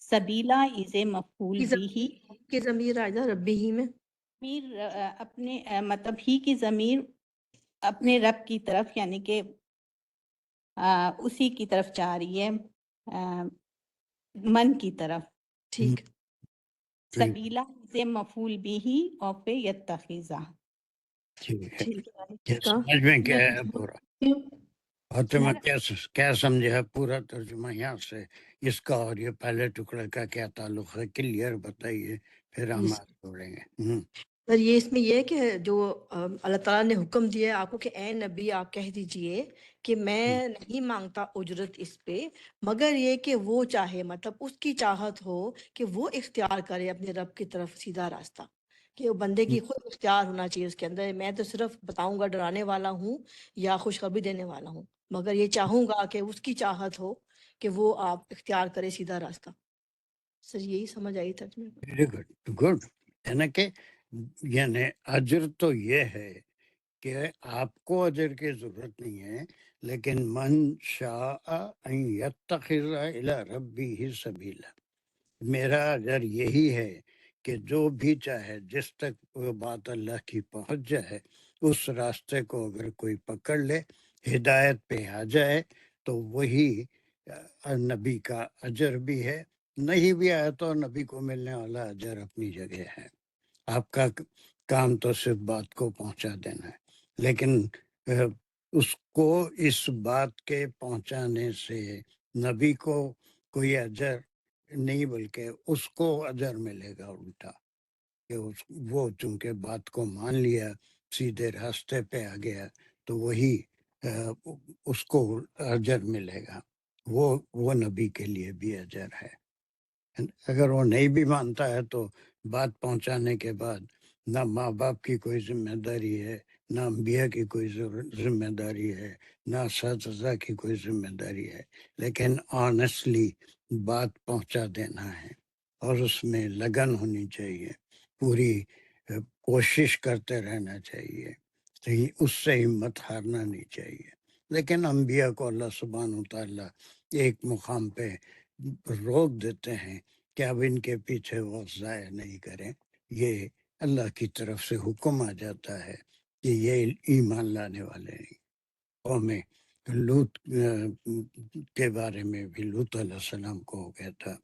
سبیلا از مفعول بھی، کہ ضمیر آ جائے ربی ہی میں، ضمیر اپنے مطلب ہی کی ضمیر اپنے رب کی طرف، یعنی کہ اسی کی طرف جا رہی ہے، من کی طرف. ٹھیک. سبیلا سے مفعول بھی اور پہ یتخذہ. ٹھیک ہے. ٹھیک ہے. سمجھ میں کیا ہے پورا؟ فاطمہ کیا سمجھا ہے پورا ترجمہ یہاں سے اس کا اور یہ پہلے ٹکڑے کا کیا تعلق ہے؟ کلیئر بتائیے، پھر ہم آگے بڑھیں گے. سر یہ اس میں یہ ہے کہ جو اللہ تعالیٰ نے حکم دیا ہے آپ کو کہ اے نبی آپ کہہ دیجئے کہ میں نہیں مانگتا اجرت اس پہ، مگر یہ کہ وہ چاہے، مطلب اس کی چاہت ہو کہ وہ اختیار کرے اپنے رب کی طرف سیدھا راستہ، کہ وہ بندے کی خود اختیار ہونا چاہیے اس کے اندر. میں تو صرف بتاؤں گا، ڈرانے والا ہوں یا خوشخبری دینے والا ہوں، مگر یہ چاہوں گا کہ اس کی چاہت ہو کہ وہ آپ اختیار کرے سیدھا راستہ. سر یہی سمجھ آئی ترجمے میں. Very good good. یعنی کہ یعنی اجر تو یہ ہے کہ آپ کو اجر کی ضرورت نہیں ہے، لیکن من شاء ان یتخذ الی ربہ سبیلا، میرا اجر یہی ہے کہ جو بھی چاہے جس تک وہ بات اللہ کی پہنچ جائے اس راستے کو اگر کوئی پکڑ لے، ہدایت پہ آ جائے، تو وہی نبی کا اجر بھی ہے. نہیں بھی آیا تو نبی کو ملنے والا اجر اپنی جگہ ہے. آپ کا کام تو صرف بات کو پہنچا دینا ہے، لیکن اس کو اس بات کے پہنچانے سے نبی کو کوئی اجر نہیں، بلکہ اس کو اجر ملے گا الٹا، کہ وہ چونکہ بات کو مان لیا، سیدھے راستے پہ آ گیا، تو وہی اس کو اجر ملے گا. وہ نبی کے لیے بھی اجر ہے. اگر وہ نہیں بھی مانتا ہے تو بات پہنچانے کے بعد نہ ماں باپ کی کوئی ذمہ داری ہے، نہ انبیاء کی کوئی ذمہ داری ہے، نہ اساتذہ کی کوئی ذمہ داری ہے، لیکن آنیسٹلی بات پہنچا دینا ہے، اور اس میں لگن ہونی چاہیے، پوری کوشش کرتے رہنا چاہیے، اس سے ہمت ہارنا نہیں چاہیے. لیکن انبیاء کو اللہ سبحانہ وتعالیٰ ایک مقام پہ روک دیتے ہیں کہ اب ان کے پیچھے وقت ضائع نہیں کریں. یہ اللہ کی طرف سے حکم آ جاتا ہے کہ یہ ایمان لانے والے نہیں. قوم لوط کے بارے میں بھی لوط علیہ السلام کو ہو گیا تھا.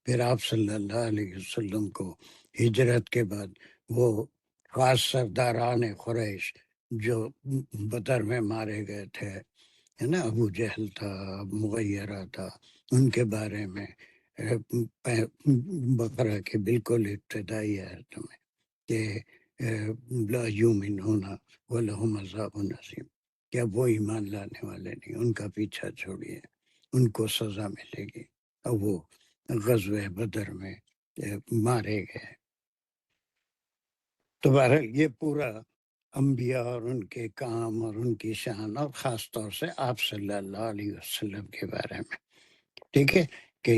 پھر آپ صلی اللہ علیہ وسلم کو ہجرت کے بعد وہ خاص سرداران قریش جو بدر میں مارے گئے تھے، ہے نا، ابو جہل تھا، مغیرہ تھا، ان کے بارے میں بقرہ کے بالکل ابتدائی آیت میں کہ لا یؤمنون ولہم عذاب عظیم، کیا وہ ایمان لانے والے نہیں، ان کا پیچھا چھوڑیے، ان کو سزا ملے گی. اور وہ غزوہ بدر میں مارے گئے. تو بہرحال یہ پورا انبیاء اور ان کے کام اور ان کی شان، اور خاص طور سے آپ صلی اللہ علیہ وسلم کے بارے میں، ٹھیک ہے، کہ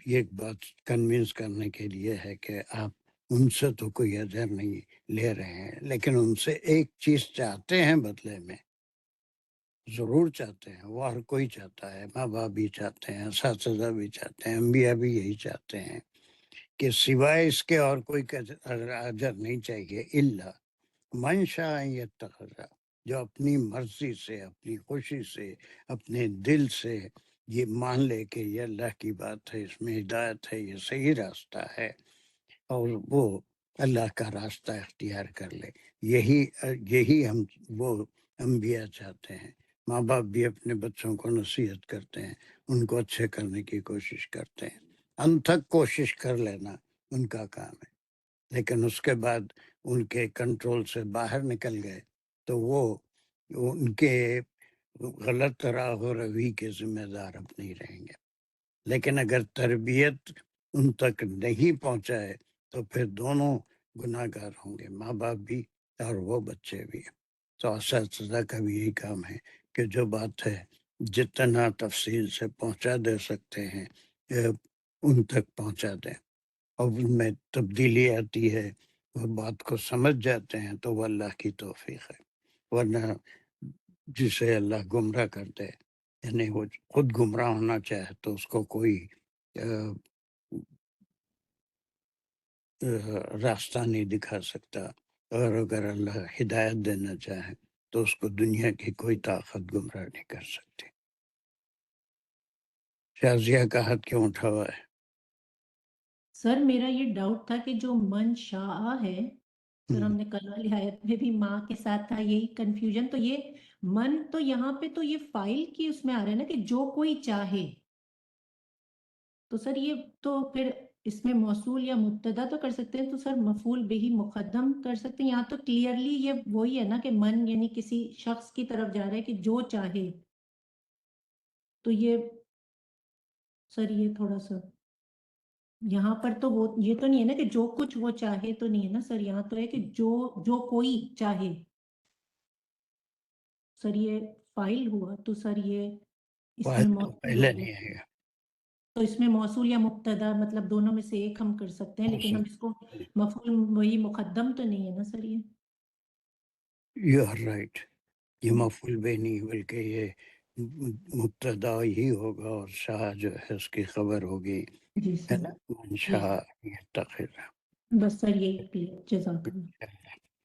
یہ بات کنوینس کرنے کے لیے ہے کہ آپ ان سے تو کوئی اجر نہیں لے رہے ہیں، لیکن ان سے ایک چیز چاہتے ہیں بدلے میں، ضرور چاہتے ہیں. وہ ہر کوئی چاہتا ہے، ماں باپ بھی چاہتے ہیں، اساتذہ بھی چاہتے ہیں، انبیاء بھی یہی چاہتے ہیں کہ سوائے اس کے اور کوئی اجر نہیں چاہیے. الا من شاء یتخذ، جو اپنی مرضی سے، اپنی خوشی سے، اپنے دل سے یہ مان لے کہ یہ اللہ کی بات ہے، اس میں ہدایت ہے، یہ صحیح راستہ ہے، اور وہ اللہ کا راستہ اختیار کر لے. یہی ہم وہ انبیاء چاہتے ہیں. ماں باپ بھی اپنے بچوں کو نصیحت کرتے ہیں، ان کو اچھے کرنے کی کوشش کرتے ہیں. انتھک کوشش کر لینا ان کا کام ہے، لیکن اس کے بعد ان کے کنٹرول سے باہر نکل گئے تو وہ ان کے غلط راہ و روی کے ذمہ دار اب نہیں رہیں گے. لیکن اگر تربیت ان تک نہیں پہنچائے تو پھر دونوں گناہ گار ہوں گے، ماں باپ بھی اور وہ بچے بھی۔ تو اساتذہ کا بھی یہی کام ہے کہ جو بات ہے جتنا تفصیل سے پہنچا دے سکتے ہیں ان تک پہنچا دیں، اور ان میں تبدیلی آتی ہے، وہ بات کو سمجھ جاتے ہیں تو وہ اللہ کی توفیق ہے، ورنہ جسے اللہ گمراہ کر دے، یعنی وہ خود گمراہ ہونا چاہے تو اس کو کوئی راستہ نہیں دکھا سکتا، اور اگر اللہ ہدایت دینا چاہے تو اس کو دنیا کی کوئی طاقت گمراہ نہیں کر سکتی۔ شازیہ کا ہاتھ کیوں اٹھا ہوا ہے؟ سر میرا یہ ڈاؤٹ تھا کہ جو من شاء ہے، سر ہم نے کل والی آیت میں بھی ماں کے ساتھ تھا یہی کنفیوژن، تو یہ من تو یہاں پہ تو یہ فائل کی اس میں آ رہا ہے نا کہ جو کوئی چاہے، تو سر یہ تو پھر اس میں موصول یا مبتدا تو کر سکتے ہیں، تو سر مفعول بہی مقدم کر سکتے ہیں، یہاں تو کلیئرلی یہ وہی ہے نا کہ من یعنی کسی شخص کی طرف جا رہا ہے کہ جو چاہے، تو یہ سر یہ تھوڑا سا یہاں پر تو وہ یہ تو نہیں ہے نا کہ جو کچھ وہ چاہے، تو نہیں ہے نا سر، یہاں تو ہے کہ جو کوئی چاہے، سر یہ فائل ہوا تو سر یہ اس فائل میں تو موصول پہلے ہوگا، نہیں آئے گا۔ تو اس میں موصول یا مبتدا مطلب دونوں میں سے ایک ہم کر سکتے ہیں، لیکن ہم اس کو مفعول وہی مقدم تو نہیں ہے نا سر یہ؟ یو آر رائٹ، یہ مفعول بھی نہیں بلکہ یہ مبتدا ہی ہوگا، اور شاہ جو ہے اس کی خبر ہوگی، جی ہے سر، نا، من جی شاء یتخذ۔ بس سر یہی کلیئر، جزاک اللہ۔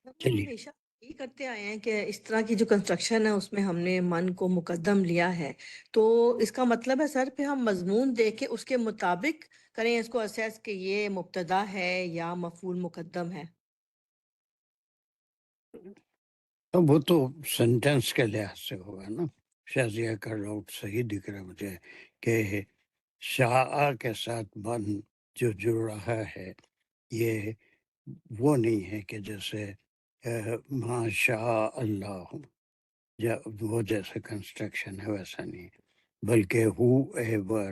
ہم چلیے، ہمیشہ یہی کرتے آئے ہیں کہ اس طرح کی جو کنسٹرکشن ہے اس میں ہم نے من کو مقدم لیا ہے، تو اس کا مطلب ہے سر پھر ہم مضمون دیکھ کے اس کے مطابق کریں اس کو اسیس کہ یہ مبتدا ہے یا مفعول مقدم ہے۔ تو وہ تو سینٹینس کے لحاظ سے ہوگا نا۔ شازیہ کا ڈاؤٹ صحیح دکھ رہا ہے مجھے کہ شاء کے ساتھ من جو جڑ رہا ہے یہ وہ نہیں ہے کہ جیسے ما شاء اللہ، وہ جیسے کنسٹرکشن ہے ویسا نہیں ہے، بلکہ who ever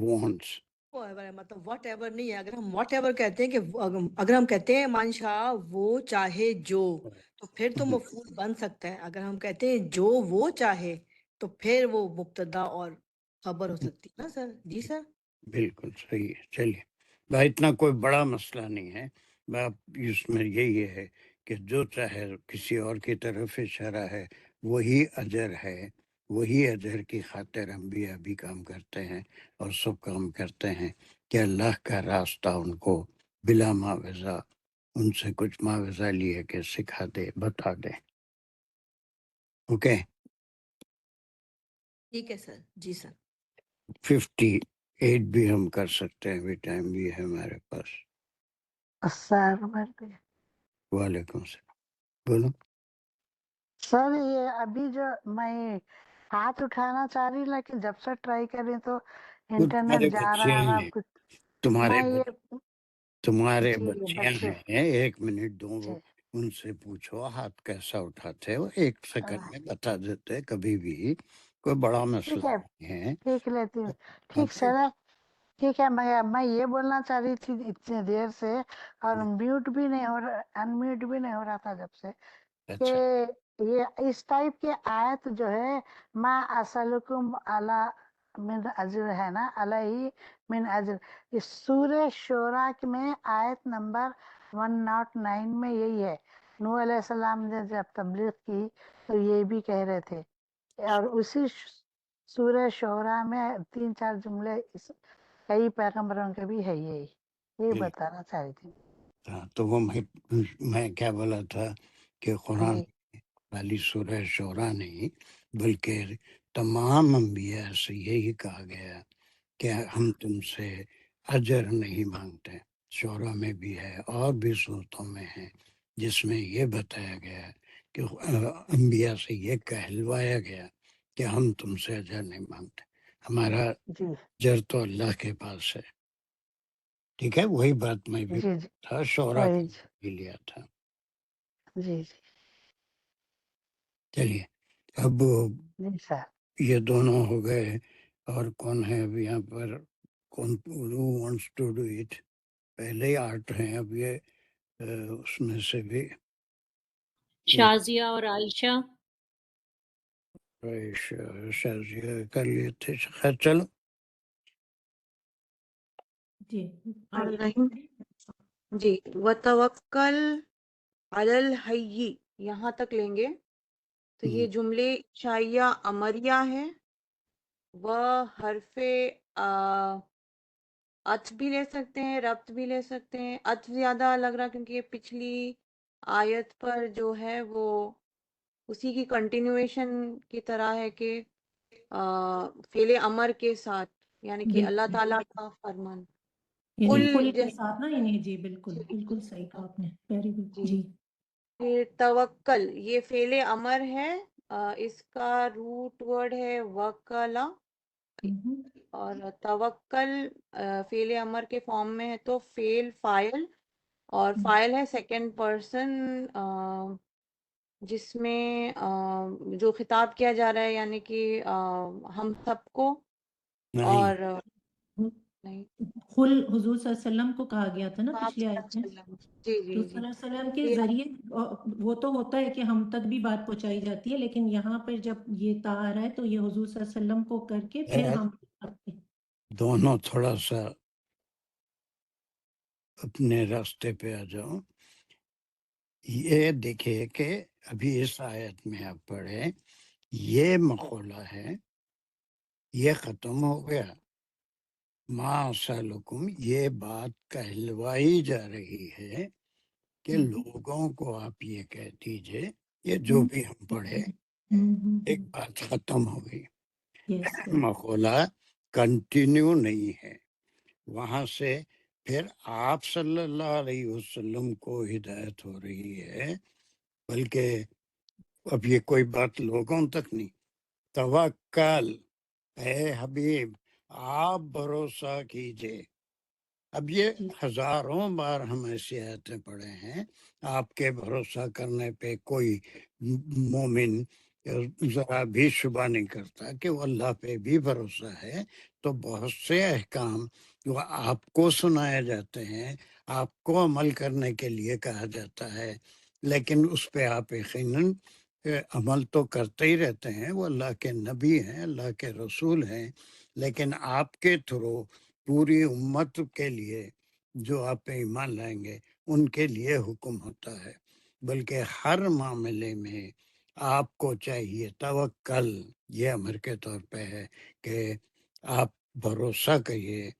wants۔ مطلب واٹ ایور نہیں ہے، اگر ہم واٹ ایور کہتے ہیں کہ اگر ہم کہتے ہیں منشا وہ چاہے جو، تو پھر تو مفعول بن سکتا ہے، اگر ہم کہتے ہیں جو وہ چاہے تو پھر وہ مبتدا اور خبر ہو سکتی ہے نا سر؟ جی سر، بالکل صحیح ہے۔ چلیے بھائی، اتنا کوئی بڑا مسئلہ نہیں ہے، بات اس میں یہی ہے کہ جو چاہے کسی اور کی طرف اشارہ ہے، وہی اجر ہے، وہی اجر کی خاطر انبیاء بھی کام کرتے ہیں اور سب کام کرتے ہیں کہ اللہ کا راستہ ان کو بلا معاوضہ، ان سے کچھ معاوضہ لیے کہ سکھا دے، بتا دے۔ اوکے، ٹھیک ہے سر، جی سر۔ 58 بھی ہم کر سکتے ہیں، ابھی ٹائم بھی ہے ہمارے پاس۔ السلام علیکم وعلیکم السلام، بولو۔ سر، یہ ابھی جو میں ہاتھ اٹھانا چاہ رہی، لیکن جب سے ٹرائی کریں تو وہ انٹرنیٹ تمہارے جا بچے رہا ہیں، کچھ تمہارے میں یہ تمہارے جی بچیاں بچے ہیں، 1 منٹ دو، جی ان سے پوچھو ہاتھ کیسا اٹھاتے، وہ 1 سیکنڈ میں بتا دیتے، کبھی بھی کوئی بڑا مسئلہ ٹھیک ہے، نہیں ہے۔ سیکھ لیتی ہوں، ٹھیک اوکے، سر ہے، ٹھیک ہے۔ میں یہ بولنا چاہ رہی تھی اتنی دیر سے، اور میوٹ بھی نہیں ہو رہا، انمیوٹ بھی نہیں ہو رہا تھا جب سے، کہ اچھا، یہ اس ٹائپ کی آیت جو ہے، ما اسلکم علی من اجر ہے نا، علیہ من اجر، اس سورہ شورا میں آیت نمبر 109 میں یہی ہے۔ نوح علیہ السلام نے جب تبلیغ کی تو یہ بھی کہہ رہے تھے، اور اسی سورہ شورا میں 3-4 جملے کئی پیغمبروں کے بھی ہے، یہی بتانا چاہ رہی تھی۔ ہاں، تو وہ میں کیا بولا تھا کہ قرآن جی والی سورہ شورا نہیں بلکہ تمام انبیاء سے یہی کہا گیا کہ ہم تم سے اجر نہیں مانگتے۔ شورا میں بھی ہے اور بھی صورتوں میں ہے جس میں یہ بتایا گیا کہ انبیاء سے یہ کہلوایا گیا کہ ہم تم سے اجر نہیں مانگتے، ہمارا جی اجر تو اللہ کے پاس ہے۔ ٹھیک ہے، وہی بات میں بھی جی جی تھا، شورا کا وہی بھی لیا تھا۔ جی جی چلیے، اب جی سر، یہ دونوں ہو گئے، اور کون ہے اب یہاں پر؟ who wants to do it. پہلے ہی 8 ہیں، اب یہ اس میں سے بھی شازیہ اور عائشہ. شازیہ کر لیے تھے. خیر چلو. جی الرحیم. جی وتوکل علی الحی یہاں تک لیں گے تو یہ جملے شائیہ امریہ ہے. وہ حرف عطف بھی لے سکتے ہیں، ربط بھی لے سکتے ہیں. عطف زیادہ لگ رہا کیونکہ یہ پچھلی آیت پر جو ہے وہ اسی کی کنٹینویشن کی طرح ہے کہ فعل امر کے ساتھ، یعنی کہ اللہ بالکل، تعالیٰ کا فرمان. یعنی کل کل کے جیسے ساتھ نا، یعنی جی بالکل بالکل صحیح کہا آپ نے. Very good. جی. جی پھر توکل یہ فعل امر ہے، اس کا روٹ ورڈ ہے وکلا، ہمم. اور توکل فعل امر کے فارم میں ہے تو فعل فاعل، اور فاعل ہے سیکنڈ پرسن جس میں جو خطاب کیا جا رہا ہے یعنی کہ ہم سب کو. نہیں اور نہیں خل حضور صلی اللہ علیہ وسلم کو کہا گیا تھا نا آپ پچھلی صلی آیت میں. اللہ علیہ وسلم. جی تو جی صلی جی. اللہ علیہ وسلم کے یہ ذریعے وہ تو ہوتا ہے کہ ہم تک بھی بات پہنچائی جاتی ہے، لیکن یہاں پر جب یہ تا آ رہا ہے تو یہ حضور صلی اللہ علیہ وسلم کو کر کے پھر ہم کرتے ہیں. دونوں تھوڑا سا اپنے راستے پہ آ جاؤ. یہ دیکھیے کہ ابھی اس آیت میں آپ پڑھے یہ مقولہ ہے، یہ ختم ہو گیا. ما سالکم یہ بات کہلوائی جا رہی ہے کہ لوگوں کو آپ یہ کہہ دیجئے، یہ جو بھی ہم پڑھے ایک بات ختم ہو گئی. یس مقولہ کنٹینیو نہیں ہے. وہاں سے پھر آپ صلی اللہ علیہ وسلم کو ہدایت ہو رہی ہے، بلکہ اب یہ کوئی بات لوگوں تک نہیں. توکل اے حبیب آپ بھروسہ کیجئے. اب یہ ہزاروں بار ہم ایسی آیتیں پڑھے ہیں، آپ کے بھروسہ کرنے پہ کوئی مومن ذرا بھی شبہ نہیں کرتا کہ وہ اللہ پہ بھی بھروسہ ہے. تو بہت سے احکام وہ آپ کو سنائے جاتے ہیں، آپ کو عمل کرنے کے لیے کہا جاتا ہے، لیکن اس پہ آپ یقیناً عمل تو کرتے ہی رہتے ہیں. وہ اللہ کے نبی ہیں، اللہ کے رسول ہیں، لیکن آپ کے تھرو پوری امت کے لیے جو آپ پہ ایمان لائیں گے ان کے لیے حکم ہوتا ہے. بلکہ ہر معاملے میں آپ کو چاہیے توکل، یہ امر کے طور پہ ہے کہ آپ بھروسہ کریے.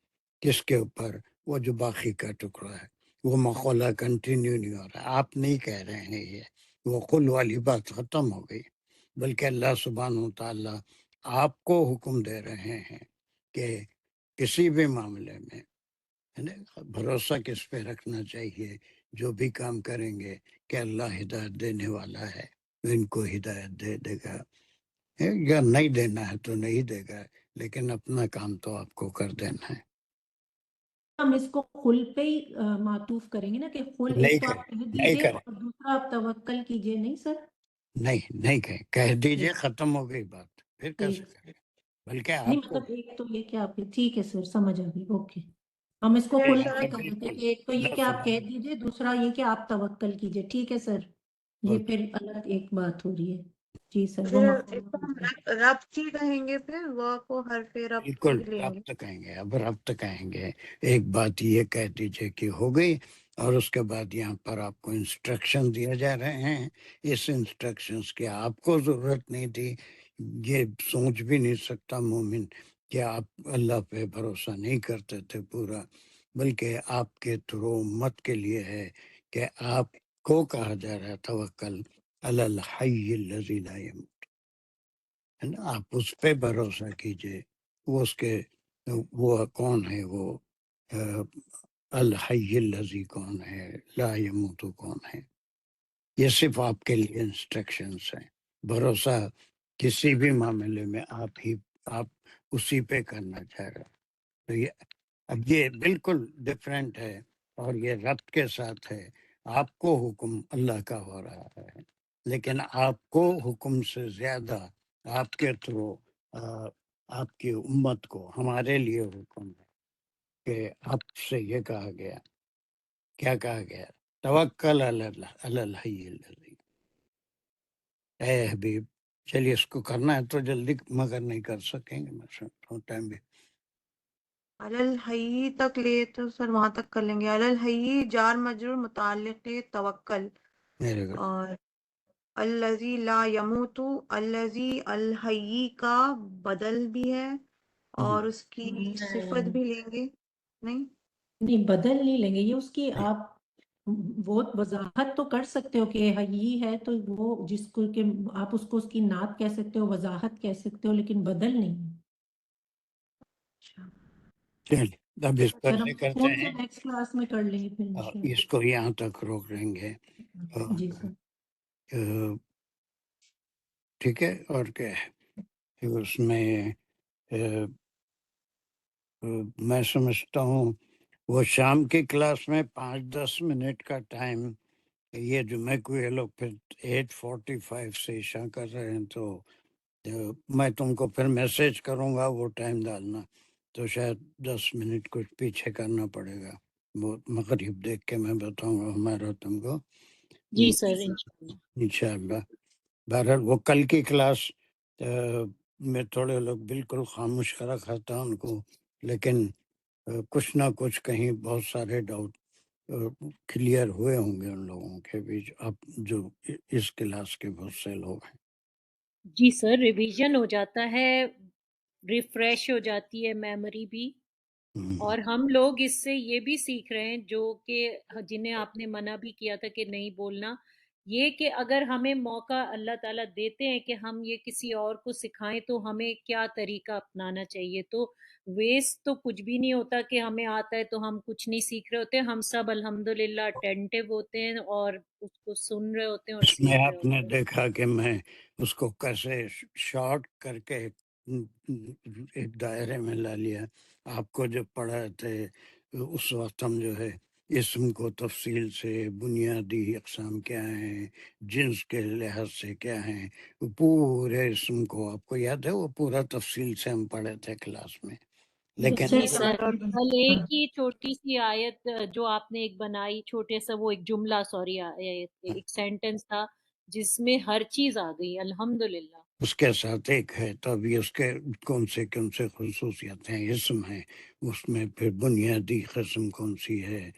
کس کے اوپر؟ وہ جو باقی کا ٹکڑا ہے. وہ مقولہ کنٹینیو نہیں ہو رہا، آپ نہیں کہہ رہے ہیں یہ، وہ قل والی بات ختم ہو گئی. بلکہ اللہ سبحانہ و تعالیٰ آپ کو حکم دے رہے ہیں کہ کسی بھی معاملے میں بھروسہ کس پہ رکھنا چاہیے. جو بھی کام کریں گے کہ اللہ ہدایت دینے والا ہے، ان کو ہدایت دے دے گا، یا نہیں دینا ہے تو نہیں دے گا، لیکن اپنا کام تو آپ کو کر دینا ہے. ہم اس کو خل پہ ہی معطوف کریں گے نا کہ خل نہیں ایک تو آپ کریں، کہہ نہیں دیجئے کریں، اور دوسرا آپ توکل کیجئے. نہیں سر، نہیں کہہ دیجئے، ختم ہو گئی بات، پھر کیسے ٹھیک. کریں؟ بلکہ نہیں آپ کو مطلب ایک تو یہ کہ آپ ٹھیک ہے سر، سمجھ آ گئی. اوکے، ہم اس کو پھر خل سر پہ کر رہے تھے بالکل کہ ایک تو یہ اللہ کہ آپ کہہ سبحانہ دیجئے، دوسرا یہ کہ آپ توکل کیجئے. ٹھیک ہے سر، یہ پھر الگ ایک بات ہو رہی ہے. جی سر، وہ پھر اس مفہوم کو ہم ہوتا ہے. ربط ہی کہیں گے، پھر وہ کو حرف ربط بالکل ہی لیں گے. ربط کہیں گے. اب ربط کہیں گے، ایک بات یہ کہہ دیجئے کہ ہو گئی، اور اس کے بعد یہاں پر آپ کو انسٹرکشن دیے جا رہے ہیں. اس انسٹرکشنز کی آپ کو ضرورت نہیں تھی. یہ سوچ بھی نہیں سکتا مومن کہ آپ اللہ پہ بھروسہ نہیں کرتے تھے پورا، بلکہ آپ کے تھرو امت کے لیے ہے کہ آپ کو کہا جا رہا ہے توکل علی الحی الذی لا یموت، ہے نا. آپ اس پہ بھروسہ کیجئے. وہ اس کے وہ کون ہے، وہ الحی الذی کون ہے، لا یموت کون ہے. یہ صرف آپ کے لیے انسٹرکشنز ہیں. بھروسہ کسی بھی معاملے میں آپ اسی پہ کرنا چاہ رہے ہیں. تو اب یہ بالکل ڈفرینٹ ہے، اور یہ ربط کے ساتھ ہے. آپ کو حکم اللہ کا ہو رہا ہے، لیکن آپ کو حکم سے زیادہ آپ کے تھرو آپ کی امت کو، ہمارے لیے حکم ہے کہ آپ سے یہ کہا گیا، کیا کہا گیا؟ توکل علی الحی الذی. اے حبیب چلیے اس کو کرنا ہے تو جلدی، مگر نہیں کر سکیں گے، میں ٹائم بھی. الحی تک لے تو سر وہاں تک کر لیں گے. الحی جار مجرور متعلق توکل، میرے گھر اور الذی لا یموت، الذی الحی کا بدل بھی ہے اور اس کی صفت بھی لیں گے. نہیں نہیں بدل نہیں لیں گے، یہ اس کی آپ وہ وضاحت تو کر سکتے ہو کہ یہ ہے تو وہ جس کو کہ آپ اس کو اس کی نعت کہہ سکتے ہو، وضاحت کہہ سکتے ہو، لیکن بدل نہیں. اچھا چلیے اب اس پر سر ہم سے کرتے فون سے ہیں، نیکسٹ کلاس میں کر لیں گے پھر انشاءاللہ. اس کو یہاں تک روک لیں گے. جی سر. ٹھیک ہے. اور کیا ہے اس میں میں سمجھتا ہوں وہ شام کی کلاس میں 5-10 منٹ کا ٹائم، یہ جمعہ کو یہ لوگ پھر 8:45 سے عشاء کر رہے ہیں، تو میں تم کو پھر میسج کروں گا وہ ٹائم ڈالنا، تو شاید 10 منٹ کچھ پیچھے کرنا پڑے گا. وہ مغرب دیکھ کے میں بتاؤں گا ہمارا تم کو جی سر انشاءاللہ. انشاءاللہ. بہرحال وہ کل کی کلاس میں تھوڑے لوگ بالکل خاموش کر رکھا تھا ان کو، لیکن کچھ نہ کچھ کہیں بہت سارے ڈاؤٹ کلیئر ہوئے ہوں گے ان لوگوں کے بیچ، اب جو اس کلاس کے بہت سے لوگ ہیں. جی سر ریویژن ہو جاتا ہے، ریفریش ہو جاتی ہے میموری بھی، اور ہم لوگ اس سے یہ بھی سیکھ رہے ہیں جو کہ جنہیں آپ نے منع بھی کیا تھا کہ نہیں بولنا، یہ کہ اگر ہمیں موقع اللہ تعالیٰ دیتے ہیں کہ ہم یہ کسی اور کو سکھائیں تو ہمیں کیا طریقہ اپنانا چاہیے. تو ویسٹ تو کچھ بھی نہیں ہوتا کہ ہمیں آتا ہے تو ہم کچھ نہیں سیکھ رہے ہوتے، ہم سب الحمدللہ اٹینٹیو ہوتے ہیں اور اس کو سن رہے ہوتے ہیں اور اس میں سیکھ رہے آپ ہوتے نے ہیں. دیکھا کہ میں اس کو کیسے شارٹ کر کے ایک دائرے میں لا لیا. آپ کو جب پڑھائے تھے اس وقت ہم جو ہے اسم کو تفصیل سے، بنیادی اقسام کیا ہیں، جنس کے لحاظ سے کیا ہیں، وہ پورے اسم کو آپ کو یاد ہے، وہ پورا تفصیل سے ہم پڑھے تھے کلاس میں. لیکن جی سر کل ایک ہی چھوٹی سی آیت جو آپ نے ایک بنائی، چھوٹے سا وہ ایک جملہ، سوری ایک سینٹنس تھا جس میں ہر چیز آ گئی الحمدللہ. اس کے ساتھ ایک ہے تو ابھی اس کے کون سے خصوصیت ہیں، اسم ہیں، اس میں پھر بنیادی قسم کون سی ہے،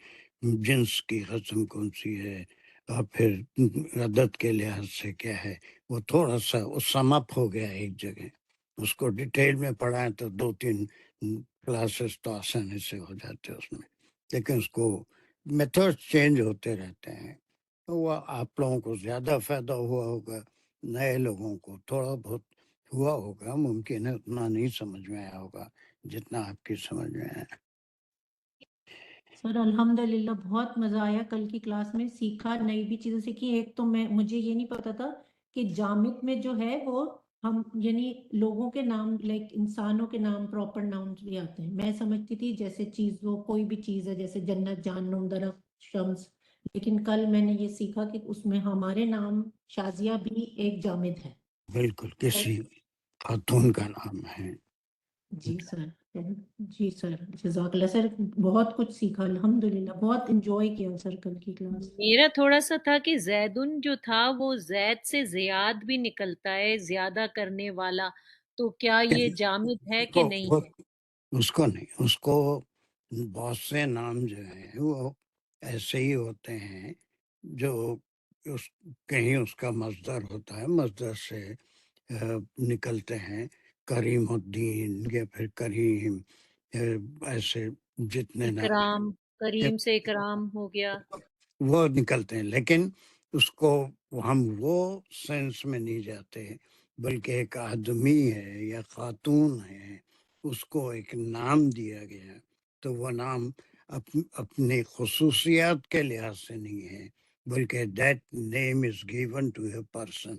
جنس کی قسم کون سی ہے، اور پھر عدد کے لحاظ سے کیا ہے. وہ تھوڑا سا وہ سم اپ ہو گیا ایک جگہ. اس کو ڈیٹیل میں پڑھائیں تو 2-3 کلاسز تو آسانی سے ہو جاتے اس میں، لیکن اس کو میتھڈ چینج ہوتے رہتے ہیں. وہ آپ لوگوں کو زیادہ فائدہ ہوا ہوگا، نئے لوگوں کو تھوڑا بہت ہوا ہوگا، ممکن ہے اتنا نہیں سمجھ میں آیا ہوگا جتنا آپ کی سمجھ میں آیا. سر الحمدللہ بہت مزہ آیا کل کی کلاس میں، سیکھا، نئی بھی چیزیں سیکھی. ایک تو مجھے یہ نہیں پتا تھا کہ جامد میں جو ہے وہ ہم یعنی لوگوں کے نام، لائک انسانوں کے نام، پراپر ناؤن بھی آتے ہیں. میں سمجھتی تھی جیسے چیز وہ کوئی بھی چیز ہے، جیسے جنت، جہنم، درخت، شمس، لیکن کل میں نے یہ سیکھا کہ اس میں ہمارے نام شازیہ بھی ایک جامد ہے. بالکل کسی خاتون کا نام ہے. جی سر. جی سر جزاک اللہ سر، بہت کچھ سیکھا الحمدللہ، بہت انجوائے کیا سر کل کی کلاس. میرا تھوڑا سا تھا کہ زیدن جو تھا وہ زید سے زیاد بھی نکلتا ہے، زیادہ کرنے والا، تو کیا یہ جامد ہے کہ نہیں ہے؟ اس کو نہیں، اس کو بہت سے نام جو ہیں وہ ایسے ہی ہوتے ہیں جو کہیں اس کا مصدر ہوتا ہے، مصدر سے نکلتے ہیں. کریم الدین یا پھر کریم، ایسے جتنے نام اکرام، کریم سے اکرام ہو گیا. وہ نکلتے ہیں، لیکن اس کو ہم وہ سینس میں نہیں جاتے، بلکہ ایک آدمی ہے یا خاتون ہے، اس کو ایک نام دیا گیا تو وہ نام اپنی خصوصیات کے لحاظ سے نہیں ہے، بلکہ that name is given to a person.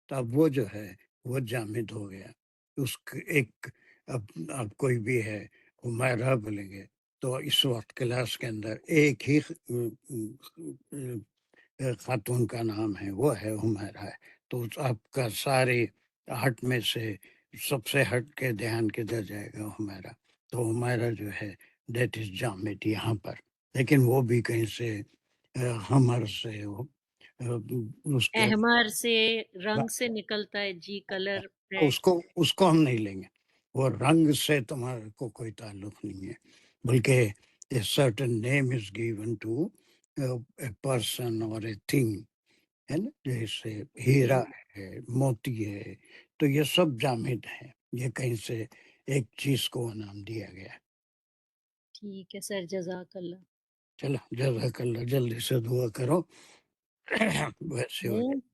تب وہ جو ہے وہ جامد ہو گیا. اس ایک اب کوئی بھی ہے حمیرہ بولیں گے تو اس وقت کلاس کے اندر ایک ہی خاتون کا نام ہے، وہ ہے حمیرہ ہے. تو آپ کا سارے 8 میں سے سب سے ہٹ کے دھیان کدھر جائے گا؟ حمیرہ. تو حمیرہ جو ہے دیٹ از جامد یہاں پر، لیکن وہ بھی کہیں سے ہمر سے اس کے احمر سے رنگ سے نکلتا ہے جی، کلر اس کو ہم نہیں لیں گے، وہ رنگ سے تمہارے کو کوئی تعلق نہیں ہے، بلکہ a certain name is given to a person or a thing، ہے نا، جیسے ہیرا ہے، موتی ہے، تو یہ سب جامد ہیں، یہ کہیں سے ایک چیز کو نام دیا گیا۔ ٹھیک ہے سر، جزاک اللہ۔ چلو جزاک اللہ، جلدی سے دعا کرو ویسے ہو جائے۔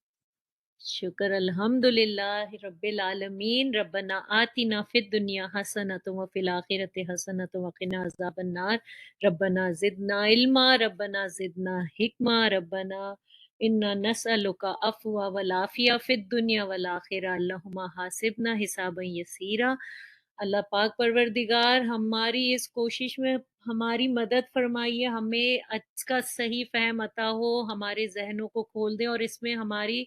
شکر الحمد للہ رب العالمین، ربنا آتنا فی الدنیا حسنۃ وفی الآخرۃ حسنۃ وقنا عذاب النار، ربنا زدنا علما، ربنا زدنا حکمہ، ربنا انا نسألک عفو والعافیہ فی الدنیا والآخرہ، اللہم حاسبنا حسابا یسیرا۔ اللہ پاک پروردگار ہماری اس کوشش میں ہماری مدد فرمائیے، ہمیں اس کا صحیح فہم عطا ہو، ہمارے ذہنوں کو کھول دیں اور اس میں ہماری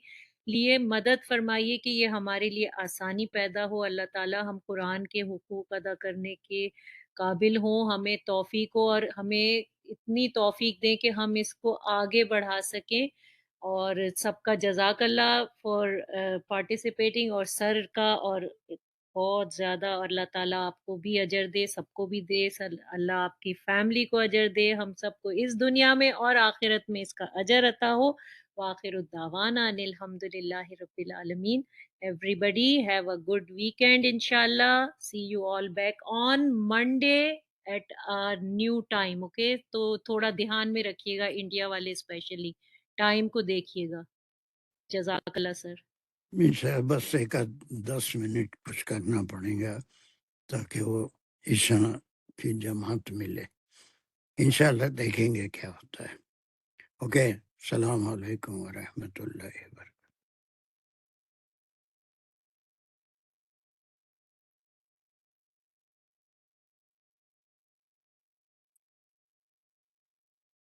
لیے مدد فرمائیے کہ یہ ہمارے لیے آسانی پیدا ہو۔ اللہ تعالیٰ ہم قرآن کے حقوق ادا کرنے کے قابل ہوں، ہمیں توفیق ہو اور ہمیں اتنی توفیق دیں کہ ہم اس کو آگے بڑھا سکیں۔ اور سب کا جزاک اللہ فار پارٹیسپیٹنگ، اور سر کا اور بہت زیادہ، اور اللہ تعالیٰ آپ کو بھی اجر دے، سب کو بھی دے، اللہ آپ کی فیملی کو اجر دے، ہم سب کو اس دنیا میں اور آخرت میں اس کا اجر عطا ہو۔ وآخر الدعوانا ان الحمد للہ رب العالمین۔ Everybody have a good weekend inshallah. See you all back on Monday at our new time. Okay, تو تھوڑا دھیان میں رکھیے گا، انڈیا والے اسپیشلی ٹائم کو دیکھیے گا۔ جزاک اللہ سر۔ بس ایک 10 منٹ کچھ کرنا پڑے گا تاکہ وہ عشاء کی جماعت ملے، انشاءاللہ دیکھیں گے کیا ہوتا ہے۔ اوکے، السلام علیکم ورحمۃ اللہ وبرکاتہ۔